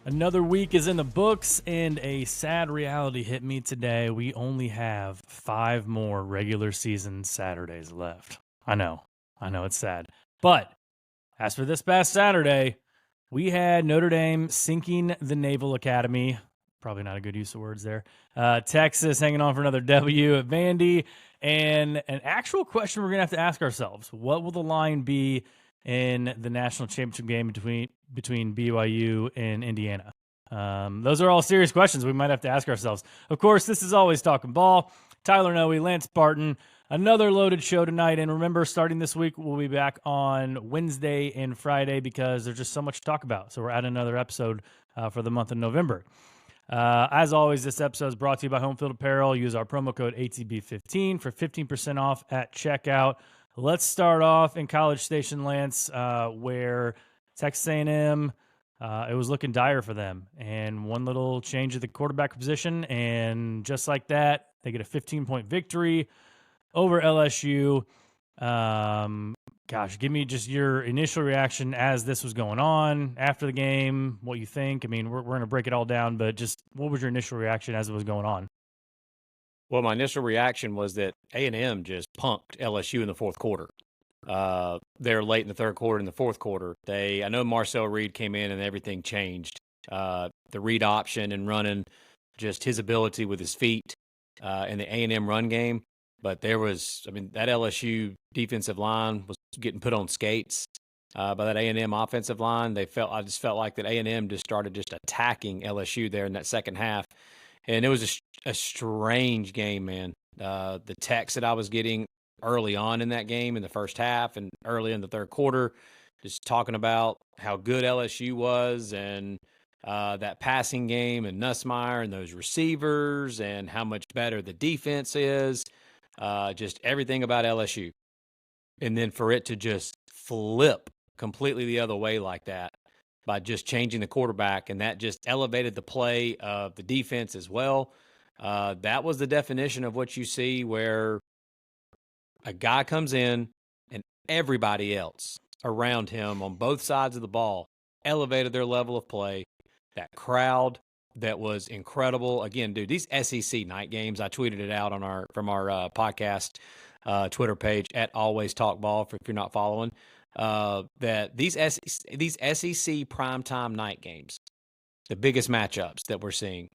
Another week is in the books, and a sad reality hit me today. We only have 5 more regular season Saturdays left. I know, it's sad. But as for this past Saturday, we had Notre Dame sinking the Naval Academy. Probably not a good use of words there. Texas hanging on for another W at Vandy. And an actual question we're going to have to ask ourselves: what will the line be in the national championship game between BYU and Indiana? Those are all serious questions we might have to ask ourselves. Of course, this is Always Talking Ball. Tyler Noe, Lance Barton. Another loaded show tonight. And remember, starting this week, we'll be back on Wednesday and Friday because there's just so much to talk about. So we're adding another episode for the month of November. As always, this episode is brought to you by Home Field Apparel. Use our promo code ATB15 for 15% off at checkout. Let's start off in College Station, Lance, where Texas A&M, it was looking dire for them. And one little change at the quarterback position, and just like that, they get a 15-point victory over LSU. Give me just your initial reaction as this was going on after the game, what you think. I mean, we're going to break it all down, but just what was your initial reaction as it was going on? Well, my initial reaction was that A&M just punked LSU in the fourth quarter. They're late in the third quarter, in the fourth quarter. I know Marcel Reed came in and everything changed. The read option and running, just his ability with his feet in the A&M run game. But that LSU defensive line was getting put on skates by that A&M offensive line. I just felt like that A&M just started attacking LSU there in that second half. And it was a strange game, man. The text that I was getting early on in that game in the first half and early in the third quarter, just talking about how good LSU was and that passing game and Nussmeier and those receivers and how much better the defense is, just everything about LSU. And then for it to just flip completely the other way like that by just changing the quarterback, and that just elevated the play of the defense as well. That was the definition of what you see where a guy comes in and everybody else around him on both sides of the ball elevated their level of play. That crowd that was incredible. Again, dude, these SEC night games, I tweeted it out from our podcast Twitter page at AlwaysTalkBall if you're not following. That these SEC primetime night games, the biggest matchups that we're seeing,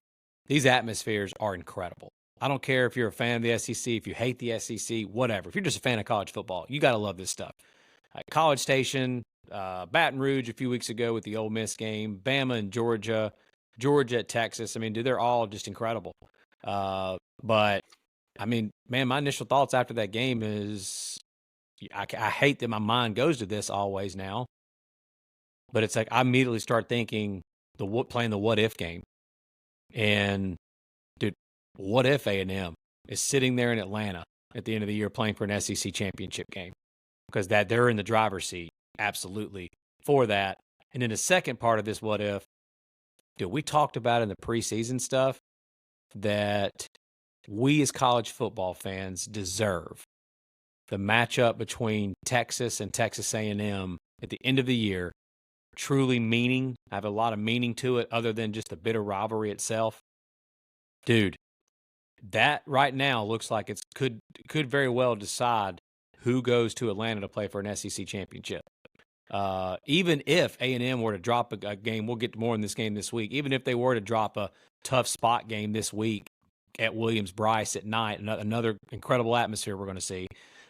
these atmospheres are incredible. I don't care if you're a fan of the SEC, if you hate the SEC, whatever. If you're just a fan of college football, you got to love this stuff. College Station, Baton Rouge a few weeks ago with the Ole Miss game, Bama and Georgia at Texas. I mean, dude, they're all just incredible. But, I mean, man, my initial thoughts after that game is I hate that my mind goes to this always now. But it's like I immediately start thinking playing the what-if game. And, dude, what if A&M is sitting there in Atlanta at the end of the year playing for an SEC championship game? Because they're in the driver's seat, absolutely, for that. And then the second part of this what if, dude, we talked about in the preseason stuff that we as college football fans deserve the matchup between Texas and Texas A&M at the end of the year truly have a lot of meaning to it other than just the bitter rivalry itself. Dude, that right now looks like it could very well decide who goes to Atlanta to play for an SEC championship. Even if A&M were to drop a game, we'll get more in this game this week, even if they were to drop a tough spot game this week at Williams-Brice at night, another incredible atmosphere we're going to see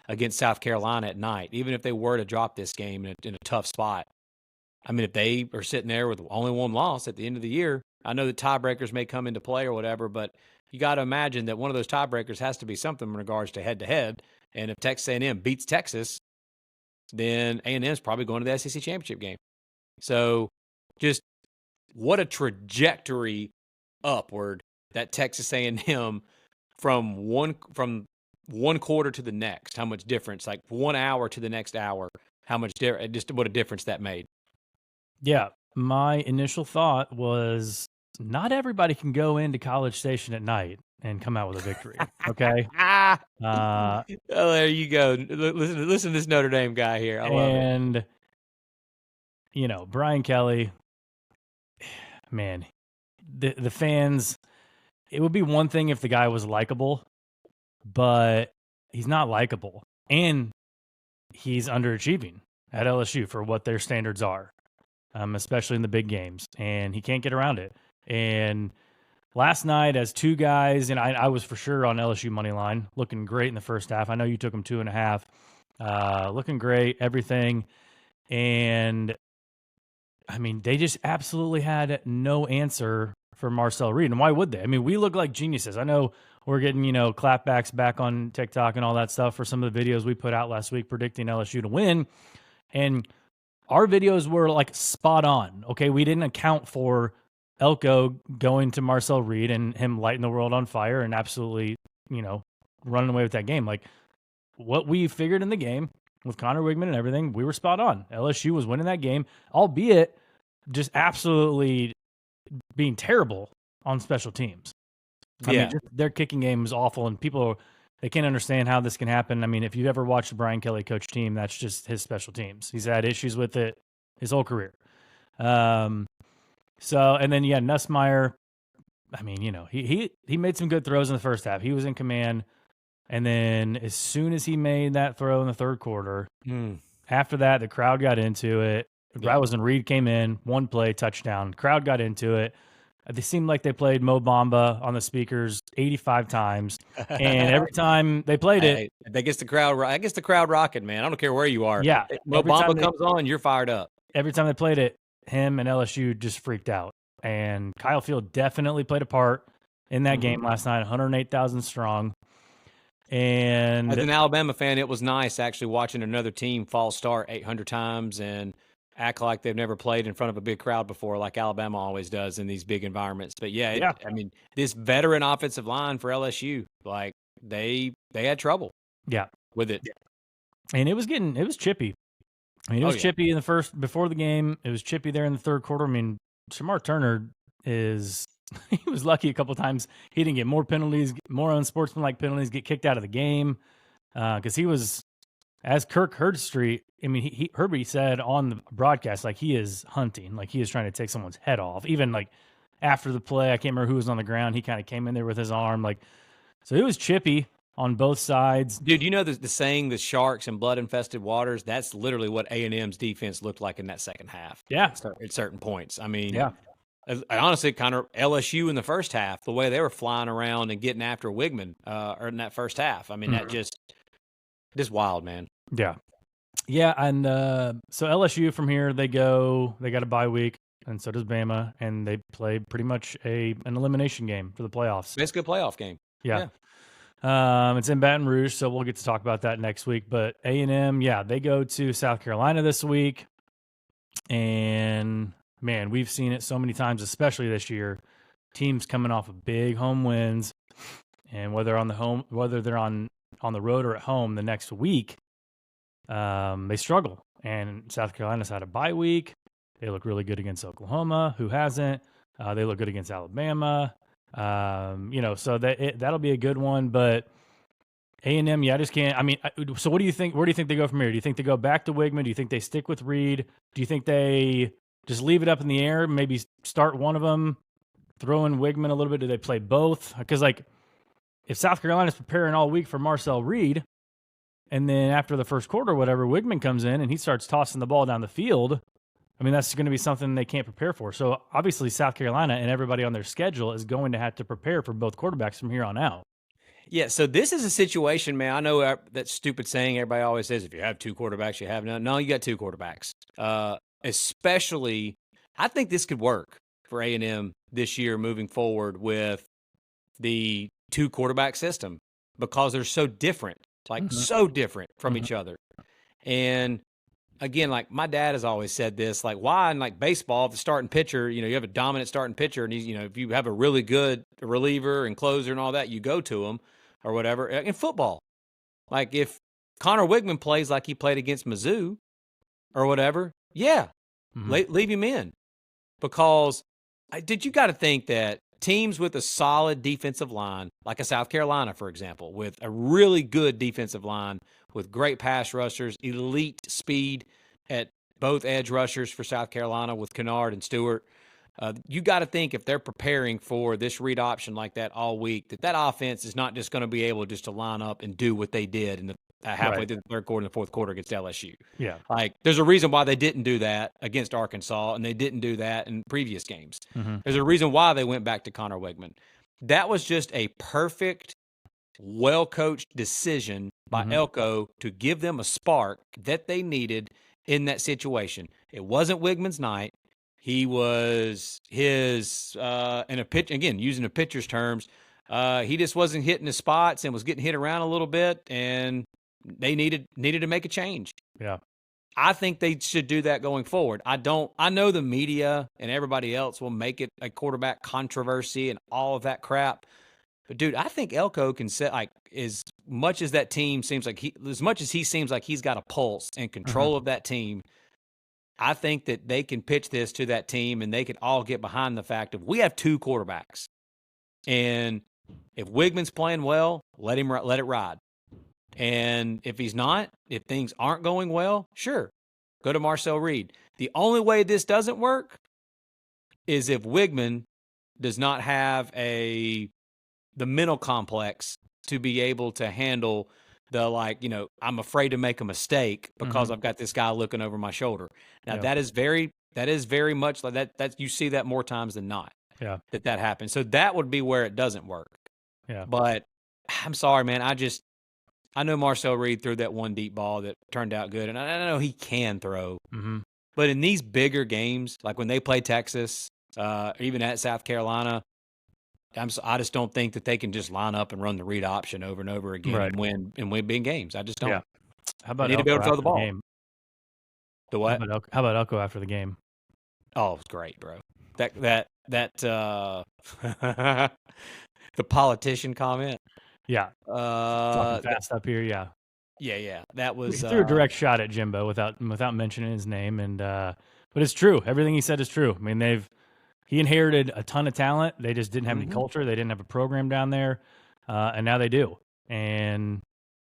against South Carolina at night, even if they were to drop this game in a tough spot. I mean, if they are sitting there with only one loss at the end of the year, I know that tiebreakers may come into play or whatever, but you got to imagine that one of those tiebreakers has to be something in regards to head-to-head. And if Texas A&M beats Texas, then A&M is probably going to the SEC championship game. So just what a trajectory upward that Texas A&M from one quarter to the next, how much difference, like 1 hour to the next hour, just what a difference that made. Yeah, my initial thought was not everybody can go into College Station at night and come out with a victory. Okay. Oh, there you go. Listen to this Notre Dame guy here. I love it. And, Brian Kelly, man, the fans, it would be one thing if the guy was likable, but he's not likable. And he's underachieving at LSU for what their standards are, especially in the big games. And he can't get around it. And last night, as two guys, and I was for sure on LSU money line, looking great in the first half. I know you took them 2.5, looking great, everything. And I mean, they just absolutely had no answer for Marcel Reed. And why would they? I mean, we look like geniuses. I know we're getting, clapbacks back on TikTok and all that stuff for some of the videos we put out last week predicting LSU to win. And our videos were like spot on. Okay. We didn't account for Elko going to Marcel Reed and him lighting the world on fire and absolutely, running away with that game. Like what we figured in the game with Connor Wigman and everything, we were spot on. LSU was winning that game, albeit just absolutely being terrible on special teams. I mean, their kicking game is awful, and they can't understand how this can happen. I mean, if you've ever watched the Brian Kelly coach team, that's just his special teams. He's had issues with it his whole career. And then Nussmeier. I mean, he made some good throws in the first half. He was in command, and then as soon as he made that throw in the third quarter, after that, the crowd got into it. That was when Reed came in, one play, touchdown. Crowd got into it. They seemed like they played Mo Bamba on the speakers 85 times, and every time they played it, I guess the crowd rocking, man. I don't care where you are. Yeah, Mo Bamba comes on, you're fired up. Every time they played it, him and LSU just freaked out. And Kyle Field definitely played a part in that game last night, 108,000 strong. And as an Alabama fan, it was nice actually watching another team false start 800 times and act like they've never played in front of a big crowd before, like Alabama always does in these big environments. But I mean, this veteran offensive line for LSU, like they had trouble. With it. And it was chippy. I mean, it was chippy in the first, before the game. It was chippy there in the third quarter. I mean, Shamar Turner he was lucky a couple times. He didn't get more penalties, more unsportsmanlike penalties, get kicked out of the game. Because he was, as Kirk Herbstreit, I mean, Herbie said on the broadcast, like he is hunting, like he is trying to take someone's head off. Even like after the play, I can't remember who was on the ground. He kind of came in there with his arm. So it was chippy on both sides. Dude, you know the saying, the sharks and blood-infested waters? That's literally what A&M's defense looked like in that second half. Yeah. At certain points. I mean, honestly, kind of LSU in the first half, the way they were flying around and getting after Wigman or in that first half. I mean, that just wild, man. Yeah. Yeah, and so LSU from here, they got a bye week, and so does Bama, and they play pretty much an elimination game for the playoffs. Basically a playoff game. Yeah. It's in Baton Rouge, so we'll get to talk about that next week. But A&M, they go to South Carolina this week, and man, we've seen it so many times, especially this year. Teams coming off of big home wins, and whether they're on the road or at home the next week, they struggle. And South Carolina's had a bye week. They look really good against Oklahoma, who hasn't. They look good against Alabama. So that'll be a good one. But A&M, I just can't. I mean, so what do you think? Where do you think they go from here? Do you think they go back to Wigman? Do you think they stick with Reed? Do you think they just leave it up in the air? Maybe start one of them, throw in Wigman a little bit. Do they play both? Because if South Carolina's preparing all week for Marcel Reed, and then after the first quarter, whatever, Wigman comes in and he starts tossing the ball down the field, I mean, that's going to be something they can't prepare for. So obviously South Carolina and everybody on their schedule is going to have to prepare for both quarterbacks from here on out. Yeah, so this is a situation, man. I know that stupid saying everybody always says, if you have two quarterbacks, you have none. No, you got two quarterbacks. Especially, I think this could work for A&M this year moving forward with the two quarterback system because they're so different, so different from each other. And again, my dad has always said this, why in baseball, if the starting pitcher, you have a dominant starting pitcher and he's, if you have a really good reliever and closer and all that, you go to him or whatever. In football, if Connor Wigman plays like he played against Mizzou or whatever, leave him in because you got to think that teams with a solid defensive line, like a South Carolina, for example, with a really good defensive line, with great pass rushers, elite speed at both edge rushers for South Carolina with Kennard and Stewart, You got to think if they're preparing for this read option like that all week, that offense is not just going to be able just to line up and do what they did in the halfway through the third quarter and the fourth quarter against LSU. Yeah. Like, there's a reason why they didn't do that against Arkansas, and they didn't do that in previous games. Mm-hmm. There's a reason why they went back to Connor Wegman. That was just a perfect, well-coached decision by Elko to give them a spark that they needed in that situation. It wasn't Wigman's night. He was in a pitch, again, using the pitcher's terms, he just wasn't hitting his spots and was getting hit around a little bit, and they needed to make a change. Yeah. I think they should do that going forward. I know the media and everybody else will make it a quarterback controversy and all of that crap. But dude, I think Elko can set, like, as much as that team seems like he seems like he's got a pulse and control of that team. I think that they can pitch this to that team, and they can all get behind the fact of we have two quarterbacks, and if Wigman's playing well, let it ride. And if he's not, if things aren't going well, sure, go to Marcel Reed. The only way this doesn't work is if Wigman does not have the mental complex to be able to handle the, like, you know, I'm afraid to make a mistake because I've got this guy looking over my shoulder. Now that is very much like that. You see that more times than not. Yeah. That happens. So that would be where it doesn't work. Yeah. But I'm sorry, man. I know Marcel Reed threw that one deep ball that turned out good, and I know he can throw. But in these bigger games, like when they play Texas, even at South Carolina, I just don't think that they can just line up and run the read option over and over again and win big games. I just don't. Yeah. How about they need to be able to throw the ball? The what? How about Elko after the game? Oh, it's great, bro. That the politician comment. Yeah. Talking fast up here. Yeah. Yeah. That was he threw a direct shot at Jimbo without mentioning his name, and but it's true. Everything he said is true. I mean, he inherited a ton of talent. They just didn't have any culture. They didn't have a program down there, and now they do. And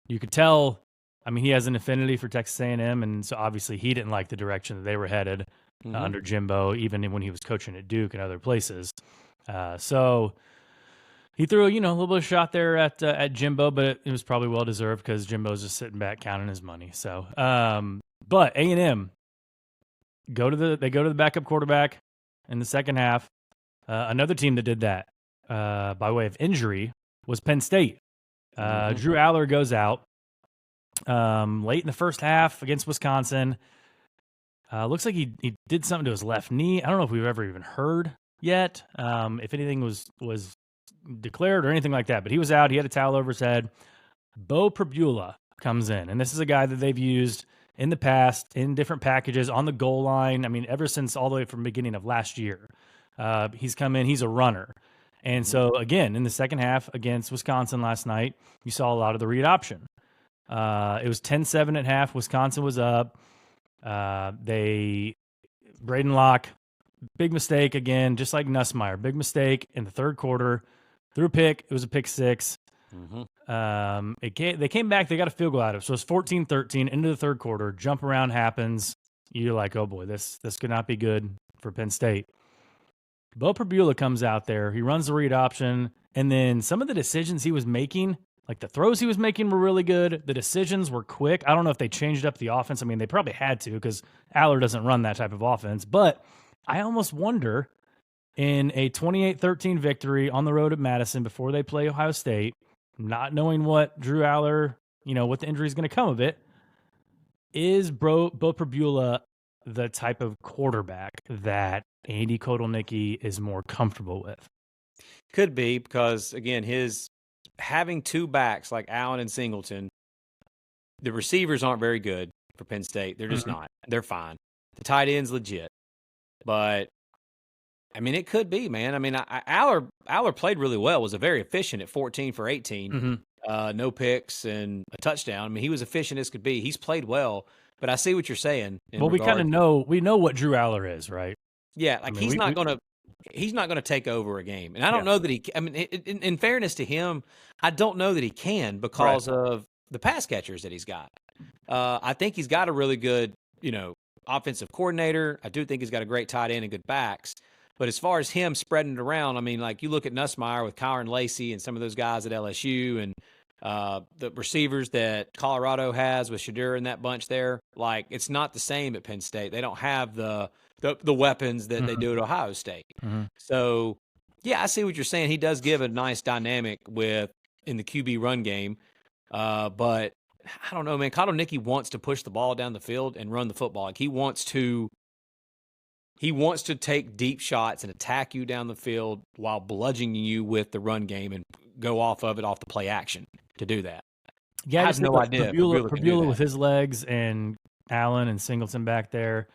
you could tell. I mean, he has an affinity for Texas A&M, and so obviously he didn't like the direction that they were headed under Jimbo, even when he was coaching at Duke and other places. So he threw, a little bit of shot there at Jimbo, but it was probably well deserved because Jimbo's just sitting back counting his money. So, but A&M they go to the backup quarterback in the second half. Another team that did that by way of injury was Penn State. Drew Aller goes out late in the first half against Wisconsin. Looks like he did something to his left knee. I don't know if we've ever even heard yet if anything was declared or anything like that, but he was out. He had a towel over his head. Bo Prabula comes in, and this is a guy that they've used in the past in different packages on the goal line. I mean, ever since all the way from the beginning of last year, he's come in. He's a runner. And so, again, in the second half against Wisconsin last night, you saw a lot of the read option. It was 10-7 at half. Wisconsin was up. Braden Locke, big mistake again, just like Nussmeier. Big mistake in the third quarter. Threw a pick. It was a pick six. They came back. They got a field goal out of it. So it's 14-13 into the third quarter. Jump around happens. You're like, oh boy, this could not be good for Penn State. Bo Prabula comes out there. He runs the read option. And then some of the decisions he was making, like the throws he was making were really good. The decisions were quick. I don't know if they changed up the offense. I mean, they probably had to because Aller doesn't run that type of offense. But I almost wonder in a 28-13 victory on the road at Madison before they play Ohio State, not knowing what Drew Aller, what the injury is going to come of it, is Bo Prabula the type of quarterback that Andy Kotelnicki is more comfortable with? Could be because, again, his having two backs like Allen and Singleton, the receivers aren't very good for Penn State. They're just not. They're fine. The tight end's legit. But, I mean, it could be, man. I mean, Aller played really well, was very efficient at 14 for 18. No picks and a touchdown. I mean, he was efficient as could be. He's played well. But I see what you're saying. Well, we kind of know what Drew Aller is, right? Yeah, like he's not going to take over a game. And I don't know that he – I mean, in fairness to him, I don't know that he can because of the pass catchers that he's got. I think he's got a really good, offensive coordinator. I do think he's got a great tight end and good backs. But as far as him spreading it around, I mean, like you look at Nussmeier with Kyron Lacey and some of those guys at LSU and the receivers that Colorado has with Shadur and that bunch there, like it's not the same at Penn State. They don't have the weapons that they do at Ohio State. So, yeah, I see what you're saying. He does give a nice dynamic in the QB run game. But I don't know, man. Kyle Nicky wants to push the ball down the field and run the football. Like he wants to take deep shots and attack you down the field while bludgeoning you with the run game and go off of it off the play action to do that. Yeah, I have no idea. Prabula with his legs and Allen and Singleton back there.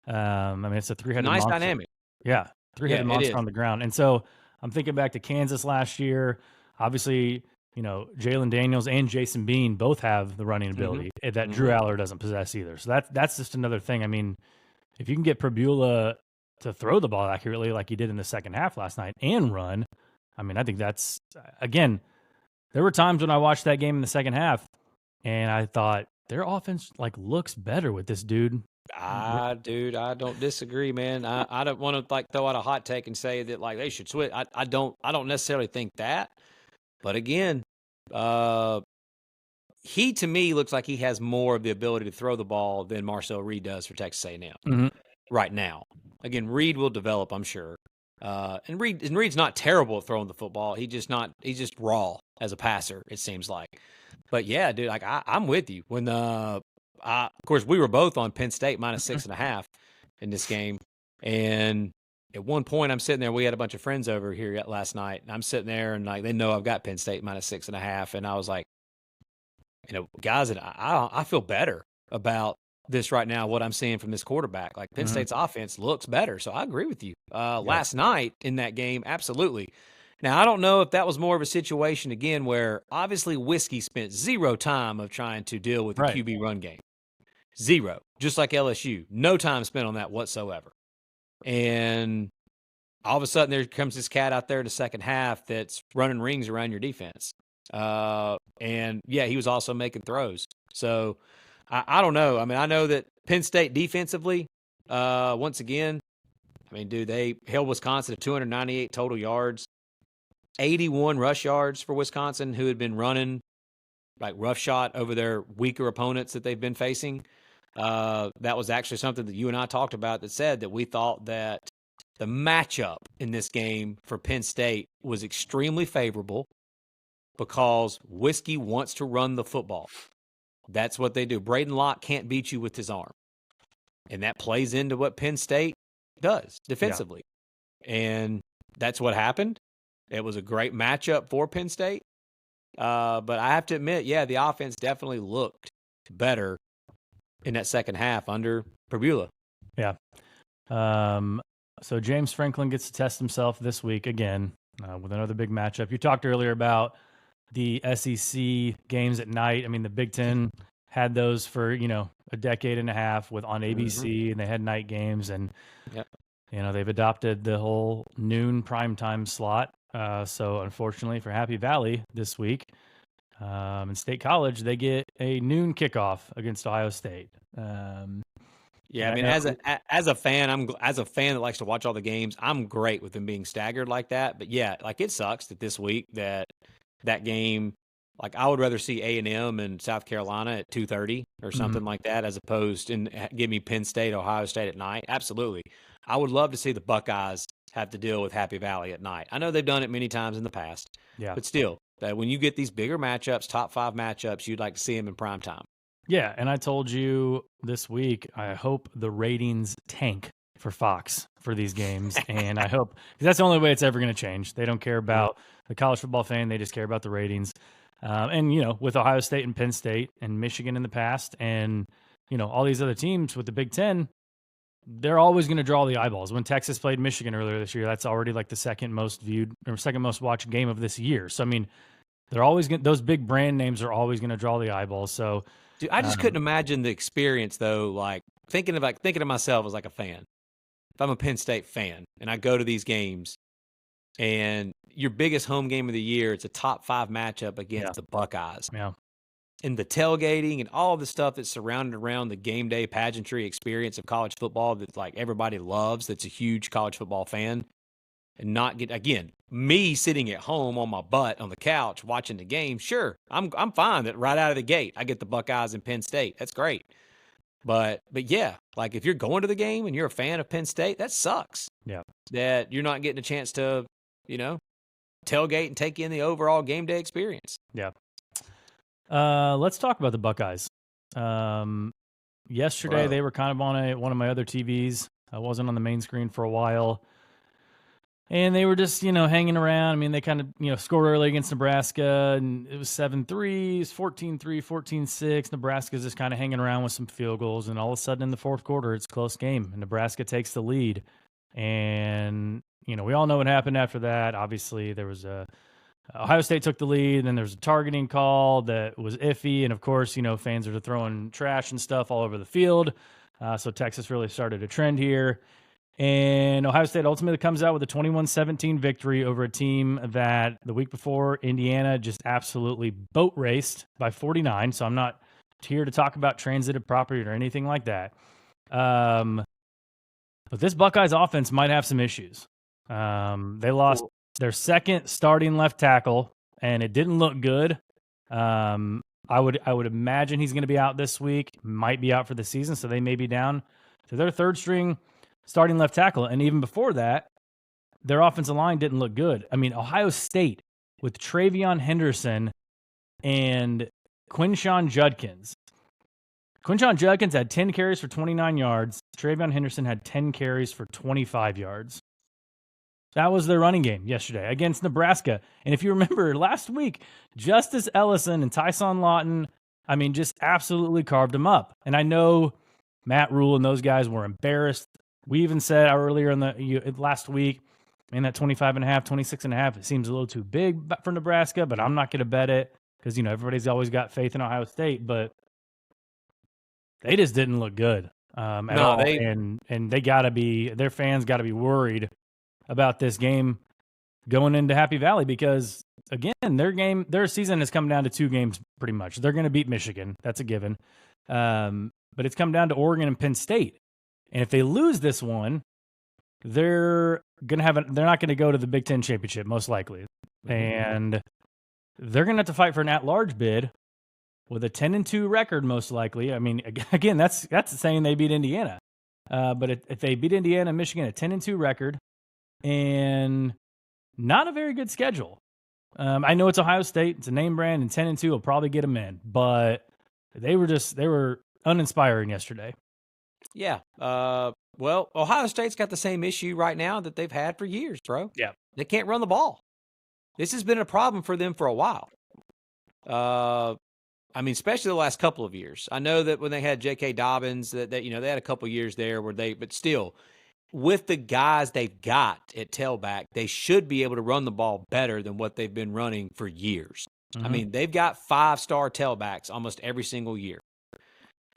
I mean, it's a three-headed monster. Nice dynamic. Yeah, three-headed monster on the ground. And so I'm thinking back to Kansas last year. Obviously, Jalen Daniels and Jason Bean both have the running ability that Drew Aller doesn't possess either. So that's just another thing. I mean, if you can get Prabula to throw the ball accurately like he did in the second half last night and run, I mean, I think that's, again, there were times when I watched that game in the second half and I thought their offense looks better with this dude. Dude, I don't disagree, man. I don't want to throw out a hot take and say that they should switch. I don't necessarily think that. But again, he to me looks like he has more of the ability to throw the ball than Marcel Reed does for Texas A&M right now. Again, Reed will develop, I'm sure. And Reed's not terrible at throwing the football. He's just raw as a passer, it seems like. But yeah, dude, I'm with you. When of course we were both on Penn State minus 6.5 in this game, and at one point I'm sitting there. We had a bunch of friends over here last night, and I'm sitting there, and they know I've got Penn State minus 6.5, and I was like, guys, I feel better about this right now, what I'm seeing from this quarterback. Like Penn State's offense looks better. So I agree with you. Last night in that game, absolutely. Now, I don't know if that was more of a situation, again, where obviously Wiscy spent zero time of trying to deal with the QB run game. Zero. Just like LSU. No time spent on that whatsoever. And all of a sudden there comes this cat out there in the second half that's running rings around your defense. And, yeah, he was also making throws. So, I don't know. I mean, I know that Penn State defensively, once again, I mean, dude, they held Wisconsin to 298 total yards, 81 rush yards for Wisconsin, who had been running roughshod over their weaker opponents that they've been facing. That was actually something that you and I talked about that said that we thought that the matchup in this game for Penn State was extremely favorable because Wiscy wants to run the football. That's what they do. Braden Locke can't beat you with his arm. And that plays into what Penn State does defensively. Yeah. And that's what happened. It was a great matchup for Penn State. But I have to admit, the offense definitely looked better in that second half under Prabula. Yeah. So James Franklin gets to test himself this week again with another big matchup. You talked earlier about the SEC games at night. I mean, the Big Ten had those for, a decade and a half on ABC, and they had night games. And, they've adopted the whole noon primetime slot. So, unfortunately, for Happy Valley this week, in State College, they get a noon kickoff against Ohio State. I mean, as a fan that likes to watch all the games, I'm great with them being staggered like that. But, it sucks that this week that game, I would rather see A&M and South Carolina at 2:30 or something like that, as opposed to give me Penn State, Ohio State at night. Absolutely. I would love to see the Buckeyes have to deal with Happy Valley at night. I know they've done it many times in the past, but still, when you get these bigger matchups, top 5 matchups, you'd like to see them in prime time. Yeah, and I told you this week, I hope the ratings tank for Fox for these games, and I hope, because that's the only way it's ever going to change. They don't care about the college football fan; they just care about the ratings. And with Ohio State and Penn State and Michigan in the past, and all these other teams with the Big Ten, they're always going to draw the eyeballs. When Texas played Michigan earlier this year, that's already the second most viewed or second most watched game of this year. So I mean, they're always those big brand names are always going to draw the eyeballs. So, dude, I just couldn't imagine the experience though. Thinking of myself as a fan. If I'm a Penn State fan and I go to these games, and your biggest home game of the year, it's a top 5 matchup against the Buckeyes. Yeah. And the tailgating and all the stuff that's surrounded around the game day pageantry experience of college football that everybody loves, that's a huge college football fan. and not get, again, me sitting at home on my butt on the couch watching the game, sure, I'm fine that right out of the gate I get the Buckeyes and Penn State. That's great. But yeah, like if you're going to the game and you're a fan of Penn State, that sucks. Yeah. That you're not getting a chance to, tailgate and take in the overall game day experience. Yeah. Let's talk about the Buckeyes. Yesterday they were kind of on one of my other TVs. I wasn't on the main screen for a while. And they were just, hanging around. I mean, they kind of, scored early against Nebraska, and it was 7-3, 14-3, 14-6. Nebraska's just kind of hanging around with some field goals, and all of a sudden in the fourth quarter, it's a close game, and Nebraska takes the lead. And, we all know what happened after that. Obviously, there was Ohio State took the lead, and then there was a targeting call that was iffy, and of course, fans are throwing trash and stuff all over the field. So Texas really started a trend here. And Ohio State ultimately comes out with a 21-17 victory over a team that the week before, Indiana just absolutely boat raced by 49. So I'm not here to talk about transitive property or anything like that. But this Buckeyes offense might have some issues. They lost their second starting left tackle, and it didn't look good. I would imagine he's going to be out this week, might be out for the season, so they may be down to their third string starting left tackle. And even before that, their offensive line didn't look good. I mean, Ohio State with Travion Henderson and Quinshon Judkins. Quinshon Judkins had 10 carries for 29 yards. Travion Henderson had 10 carries for 25 yards. That was their running game yesterday against Nebraska. And if you remember last week, Justice Ellison and Tyson Lawton, I mean, just absolutely carved them up. And I know Matt Rule and those guys were embarrassed. We even said earlier in the last week, in that 25.5, 26.5, it seems a little too big for Nebraska, but I'm not going to bet it because, everybody's always got faith in Ohio State, but they just didn't look good at all. And they their fans got to be worried about this game going into Happy Valley because, again, their season has come down to two games pretty much. They're going to beat Michigan. That's a given. But it's come down to Oregon and Penn State. And if they lose this one, they're not going to go to the Big Ten championship, most likely. And they're going to have to fight for an at-large bid with a 10-2 record, most likely. I mean, again, that's saying they beat Indiana. But if they beat Indiana and Michigan, a 10-2 record, and not a very good schedule. I know it's Ohio State. It's a name brand, and 10-2 will probably get them in. But they were uninspiring yesterday. Yeah. Well, Ohio State's got the same issue right now that they've had for years, bro. Yeah. They can't run the ball. This has been a problem for them for a while. I mean, especially the last couple of years. I know that when they had J.K. Dobbins, that they had a couple of years there but still, with the guys they've got at tailback, they should be able to run the ball better than what they've been running for years. Mm-hmm. I mean, they've got 5-star tailbacks almost every single year.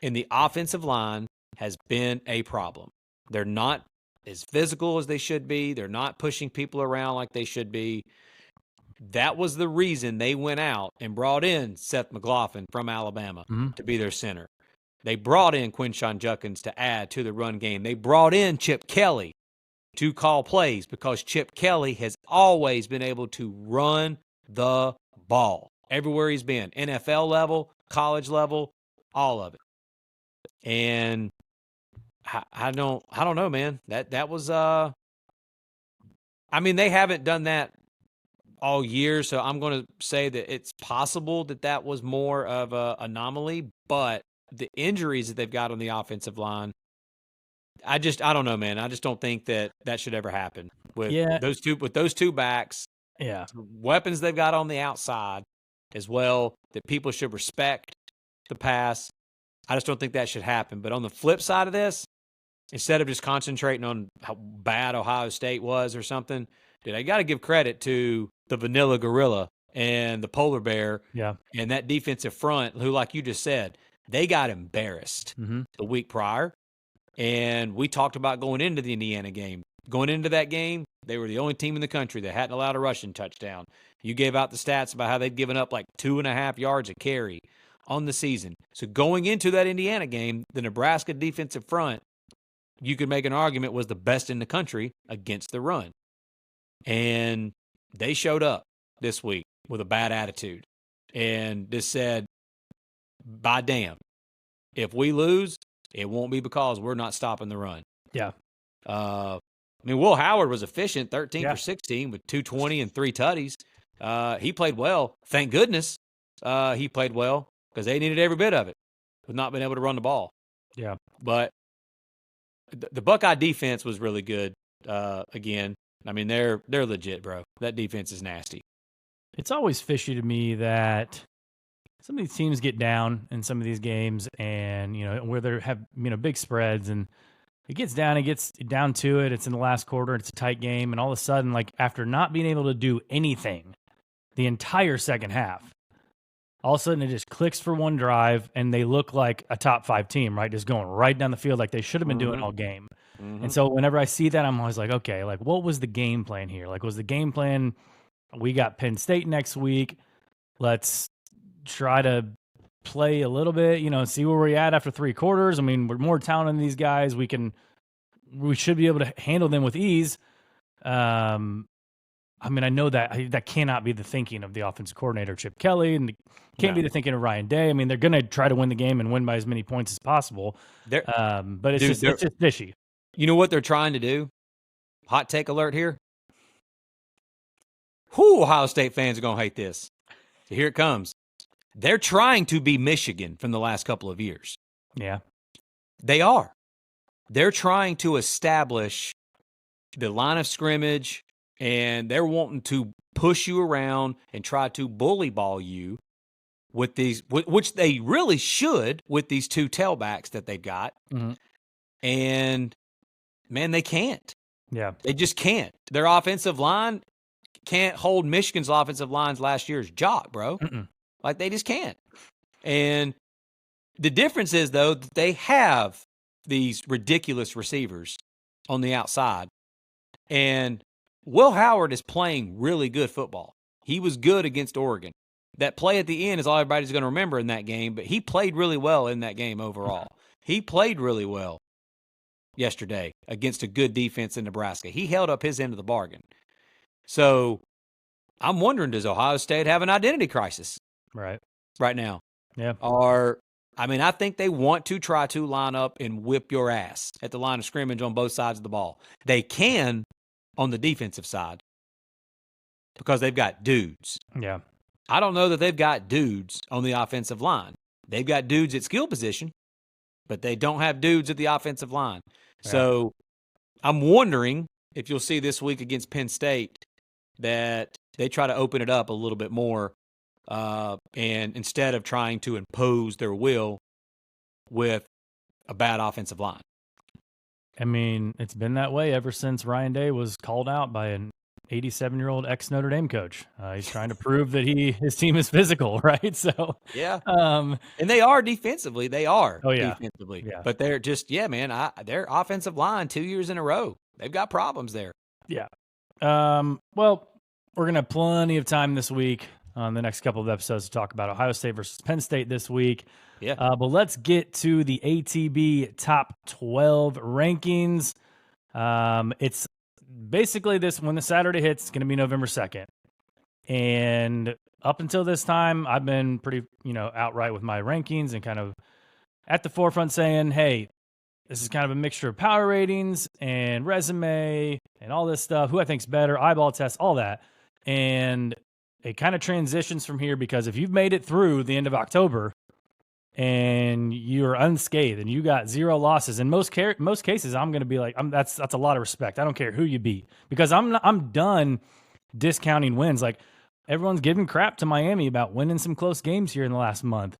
And the offensive line has been a problem. They're not as physical as they should be. They're not pushing people around like they should be. That was the reason they went out and brought in Seth McLaughlin from Alabama to be their center. They brought in Quinshon Judkins to add to the run game. They brought in Chip Kelly to call plays because Chip Kelly has always been able to run the ball everywhere he's been, NFL level, college level, all of it. And I don't know, man. That was I mean, they haven't done that all year, so I'm going to say that it's possible that was more of an anomaly, but the injuries that they've got on the offensive line, I don't know, man. I just don't think that should ever happen with those two backs. Yeah. Weapons they've got on the outside as well, that people should respect the pass. I just don't think that should happen. But on the flip side of this, instead of just concentrating on how bad Ohio State was or something, dude, I got to give credit to the Vanilla Gorilla and the Polar Bear and that defensive front who, like you just said, they got embarrassed the week prior. And we talked about going into the Indiana game. Going into that game, they were the only team in the country that hadn't allowed a rushing touchdown. You gave out the stats about how they'd given up like 2.5 yards a carry on the season. So going into that Indiana game, the Nebraska defensive front, you could make an argument, was the best in the country against the run. And they showed up this week with a bad attitude and just said, by damn, if we lose, it won't be because we're not stopping the run. Yeah. I mean, Will Howard was efficient, 13 Yeah. for 16 with 220 and 3 tutties. He played well. Thank goodness he played well because they needed every bit of it with not being able to run the ball. Yeah. But the Buckeye defense was really good again. I mean, they're legit, bro. That defense is nasty. It's always fishy to me that some of these teams get down in some of these games and, where they have, big spreads and it gets down to it. It's in the last quarter. It's a tight game. And all of a sudden, like after not being able to do anything the entire second half, all of a sudden it just clicks for one drive and they look like a top 5 team, right? Just going right down the field like they should have been doing all game. And so whenever I see that, I'm always like, okay, like what was the game plan here? Like was the game plan, we got Penn State next week. Let's try to play a little bit, see where we're at after 3 quarters. I mean, we're more talented than these guys. We should be able to handle them with ease. I mean, I know that cannot be the thinking of the offensive coordinator, Chip Kelly, and can't be the thinking of Ryan Day. I mean, they're going to try to win the game and win by as many points as possible. But it's just fishy. You know what they're trying to do? Hot take alert here. Whew, Ohio State fans are going to hate this. So here it comes. They're trying to be Michigan from the last couple of years. Yeah. They are. They're trying to establish the line of scrimmage, and they're wanting to push you around and try to bully ball you with these, which they really should with these 2 tailbacks that they've got. Mm-hmm. And, man, they can't. Yeah. They just can't. Their offensive line can't hold Michigan's offensive line's last year's jock, bro. Mm-mm. Like, they just can't. And the difference is, though, that they have these ridiculous receivers on the outside. And Will Howard is playing really good football. He was good against Oregon. That play at the end is all everybody's going to remember in that game, but he played really well in that game overall. He played really well yesterday against a good defense in Nebraska. He held up his end of the bargain. So I'm wondering, does Ohio State have an identity crisis right now? Yeah. I think they want to try to line up and whip your ass at the line of scrimmage on both sides of the ball. They can on the defensive side because they've got dudes. Yeah. I don't know that they've got dudes on the offensive line. They've got dudes at skill position, but they don't have dudes at the offensive line. Yeah. So I'm wondering if you'll see this week against Penn State that they try to open it up a little bit more, and instead of trying to impose their will with a bad offensive line. I mean, it's been that way ever since Ryan Day was called out by an 87-year-old ex-Notre Dame coach. He's trying to prove that his team is physical, right? So yeah, and they are defensively. They are defensively, yeah. But they're just their offensive line 2 years in a row. They've got problems there. Yeah. Well, we're gonna have plenty of time this week on the next couple of episodes to talk about Ohio State versus Penn State this week. Yeah. But let's get to the ATB top 12 rankings. It's basically when the Saturday hits, it's going to be November 2nd. And up until this time, I've been pretty, outright with my rankings and kind of at the forefront saying, hey, this is kind of a mixture of power ratings and resume and all this stuff, who I think's better, eyeball tests, all that. And it kind of transitions from here because if you've made it through the end of October and you're unscathed and you got 0 losses, in most cases, I'm going to be like, that's a lot of respect. I don't care who you beat because I'm done discounting wins. Like everyone's giving crap to Miami about winning some close games here in the last month.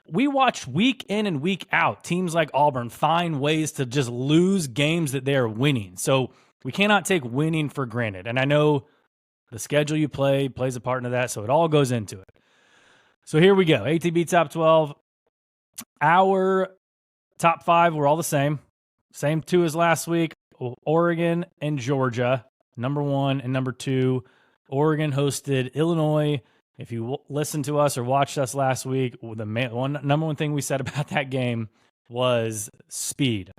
We watch week in and week out teams like Auburn find ways to just lose games that they are winning. So we cannot take winning for granted. And I know the schedule you play plays a part into that, so it all goes into it. So here we go. ATB top 12. Our top 5 were all the same. Same 2 as last week. Oregon and Georgia, number 1 and number 2. Oregon hosted Illinois. If you listened to us or watched us last week, the number one thing we said about that game was speed.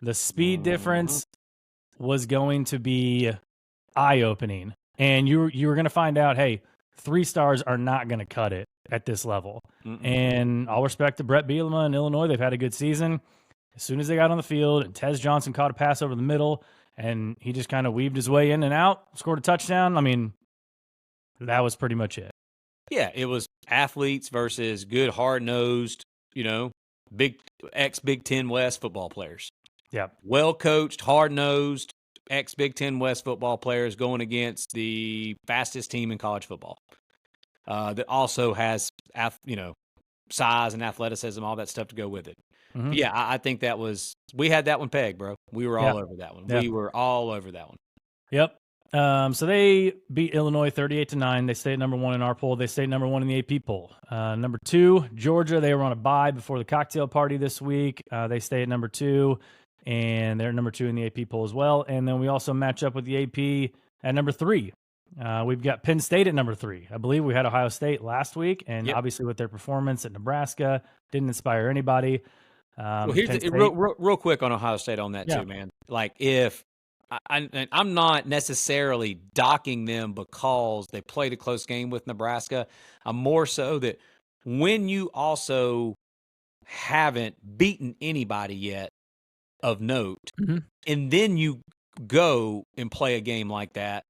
The speed difference was going to be eye-opening. And you were going to find out, hey, 3 stars are not going to cut it at this level. And all respect to Brett Bielema in Illinois. They've had a good season. As soon as they got on the field, and Tez Johnson caught a pass over the middle, and he just kind of weaved his way in and out, scored a touchdown. I mean, that was pretty much it. Yeah, it was athletes versus good, hard-nosed, big ex-Big Ten West football players. Yeah. Well-coached, hard-nosed, ex-Big Ten West football players going against the fastest team in college football that also has, size and athleticism, all that stuff to go with it. Mm-hmm. Yeah, I think we had that one pegged, bro. We were all over that one. Yeah. We were all over that one. Yep. So they beat Illinois 38-9. They stayed number 1 in our poll. They stayed number 1 in the AP poll. Number 2, Georgia. They were on a bye before the cocktail party this week. They stay at number 2, and they're number 2 in the AP poll as well. And then we also match up with the AP at number 3. We've got Penn State at number 3. I believe we had Ohio State last week, and obviously with their performance at Nebraska, didn't inspire anybody. Well, here's real quick on Ohio State on that too, man. Like if I'm not necessarily docking them because they played a close game with Nebraska. I'm more so that when you also haven't beaten anybody yet of note, and then you go and play a game like that,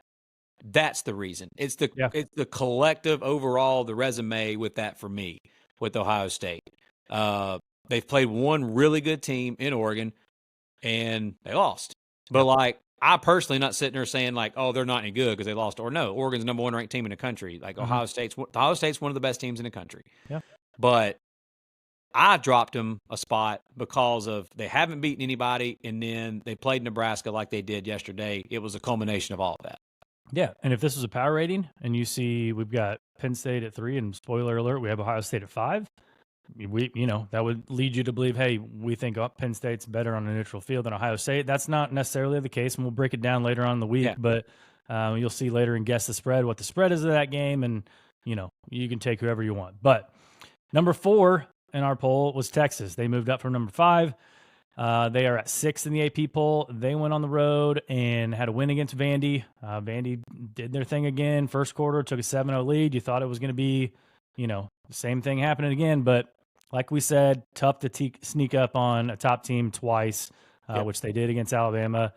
that's the reason. It's the collective overall, the resume with that for me, with Ohio State. They've played one really good team in Oregon, and they lost. But, I personally not sitting there saying, oh, they're not any good because they lost. Or no, Oregon's the number 1 ranked team in the country. Ohio State's one of the best teams in the country. Yeah. But I dropped them a spot because of they haven't beaten anybody, and then they played Nebraska like they did yesterday. It was a culmination of all of that. Yeah, and if this was a power rating, and you see we've got Penn State at 3, and spoiler alert, we have Ohio State at 5, that would lead you to believe, hey, we think Penn State's better on a neutral field than Ohio State. That's not necessarily the case, and we'll break it down later on in the week. Yeah. But you'll see later in Guess the Spread what the spread is of that game, and you can take whoever you want. But number 4 in our poll was Texas. They moved up from number 5. They are at 6 in the AP poll. They went on the road and had a win against Vandy. Vandy did their thing again. First quarter, took a 7-0 lead. You thought it was going to be, the same thing happening again. But like we said, tough to sneak up on a top team twice, which they did against Alabama.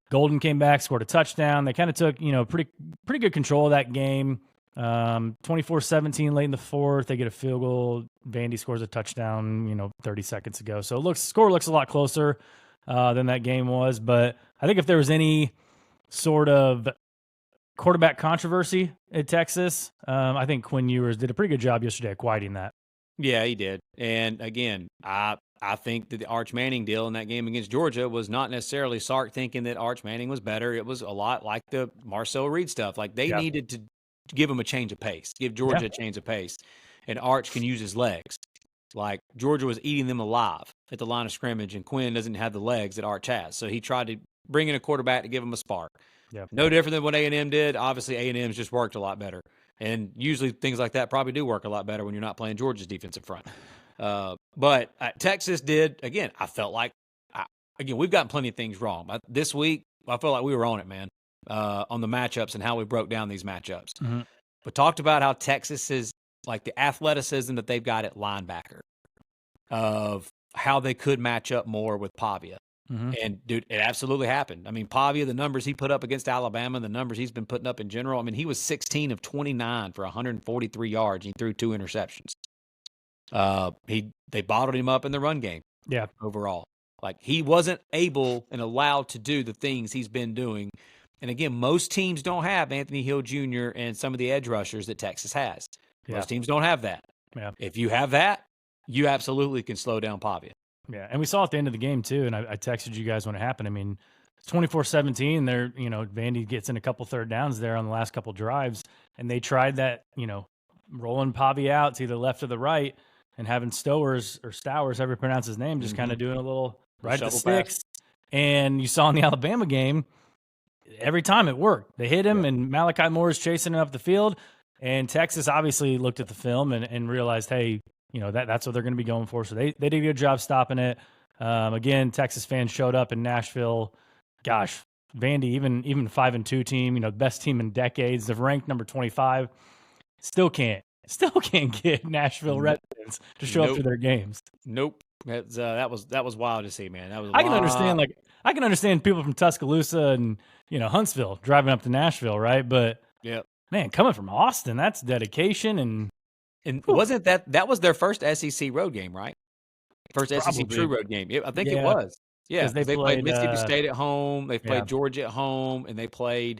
Golden came back, scored a touchdown. They kind of took, pretty good control of that game. 24-17 late in the fourth. They get a field goal. Vandy scores a touchdown, 30 seconds ago. So score looks a lot closer than that game was. But I think if there was any sort of quarterback controversy at Texas, I think Quinn Ewers did a pretty good job yesterday at quieting that. Yeah, he did. And again, I think that the Arch Manning deal in that game against Georgia was not necessarily Sark thinking that Arch Manning was better. It was a lot like the Marcel Reed stuff. They needed to give him a change of pace, give Georgia a change of pace. And Arch can use his legs. Georgia was eating them alive at the line of scrimmage, and Quinn doesn't have the legs that Arch has. So he tried to bring in a quarterback to give him a spark. Yeah. No different than what A&M did. Obviously, A&M's just worked a lot better. And usually things like that probably do work a lot better when you're not playing Georgia's defensive front. But Texas did, again, I felt like, we've gotten plenty of things wrong. This week, I felt like we were on it, man, on the matchups and how we broke down these matchups. Mm-hmm. But talked about how Texas is, the athleticism that they've got at linebacker, of how they could match up more with Pavia. Mm-hmm. And, dude, it absolutely happened. I mean, Pavia, the numbers he put up against Alabama, the numbers he's been putting up in general, he was 16 of 29 for 143 yards. He threw 2 interceptions. They bottled him up in the run game. Yeah. Overall. He wasn't able and allowed to do the things he's been doing. And, again, most teams don't have Anthony Hill Jr. and some of the edge rushers that Texas has. Yeah. Most teams don't have that. Yeah. If you have that, you absolutely can slow down Pavia. Yeah, and we saw at the end of the game, too, and I texted you guys when it happened. 24-17, they're, Vandy gets in a couple third downs there on the last couple drives, and they tried that, rolling Pavia out to the left or the right and having Stowers, however you pronounce his name, just kind of doing a little right at the sticks. Pass. And you saw in the Alabama game, every time it worked. They hit him, and Malachi Moore is chasing him up the field, and Texas obviously looked at the film and realized, hey, that's what they're going to be going for. So they did a good job stopping it. Again, Texas fans showed up in Nashville. Gosh, Vandy, even 5-2 team, best team in decades, they're ranked number 25, still can't get Nashville residents to show up to their games. Nope. That was wild to see, man. That was. I can understand people from Tuscaloosa and Huntsville driving up to Nashville, right? But yeah, man, coming from Austin, that's dedication and wasn't that was their first SEC road game, right? First SEC true road game. I think it was. Yeah, because they played Mississippi State at home. They played Georgia at home, and they played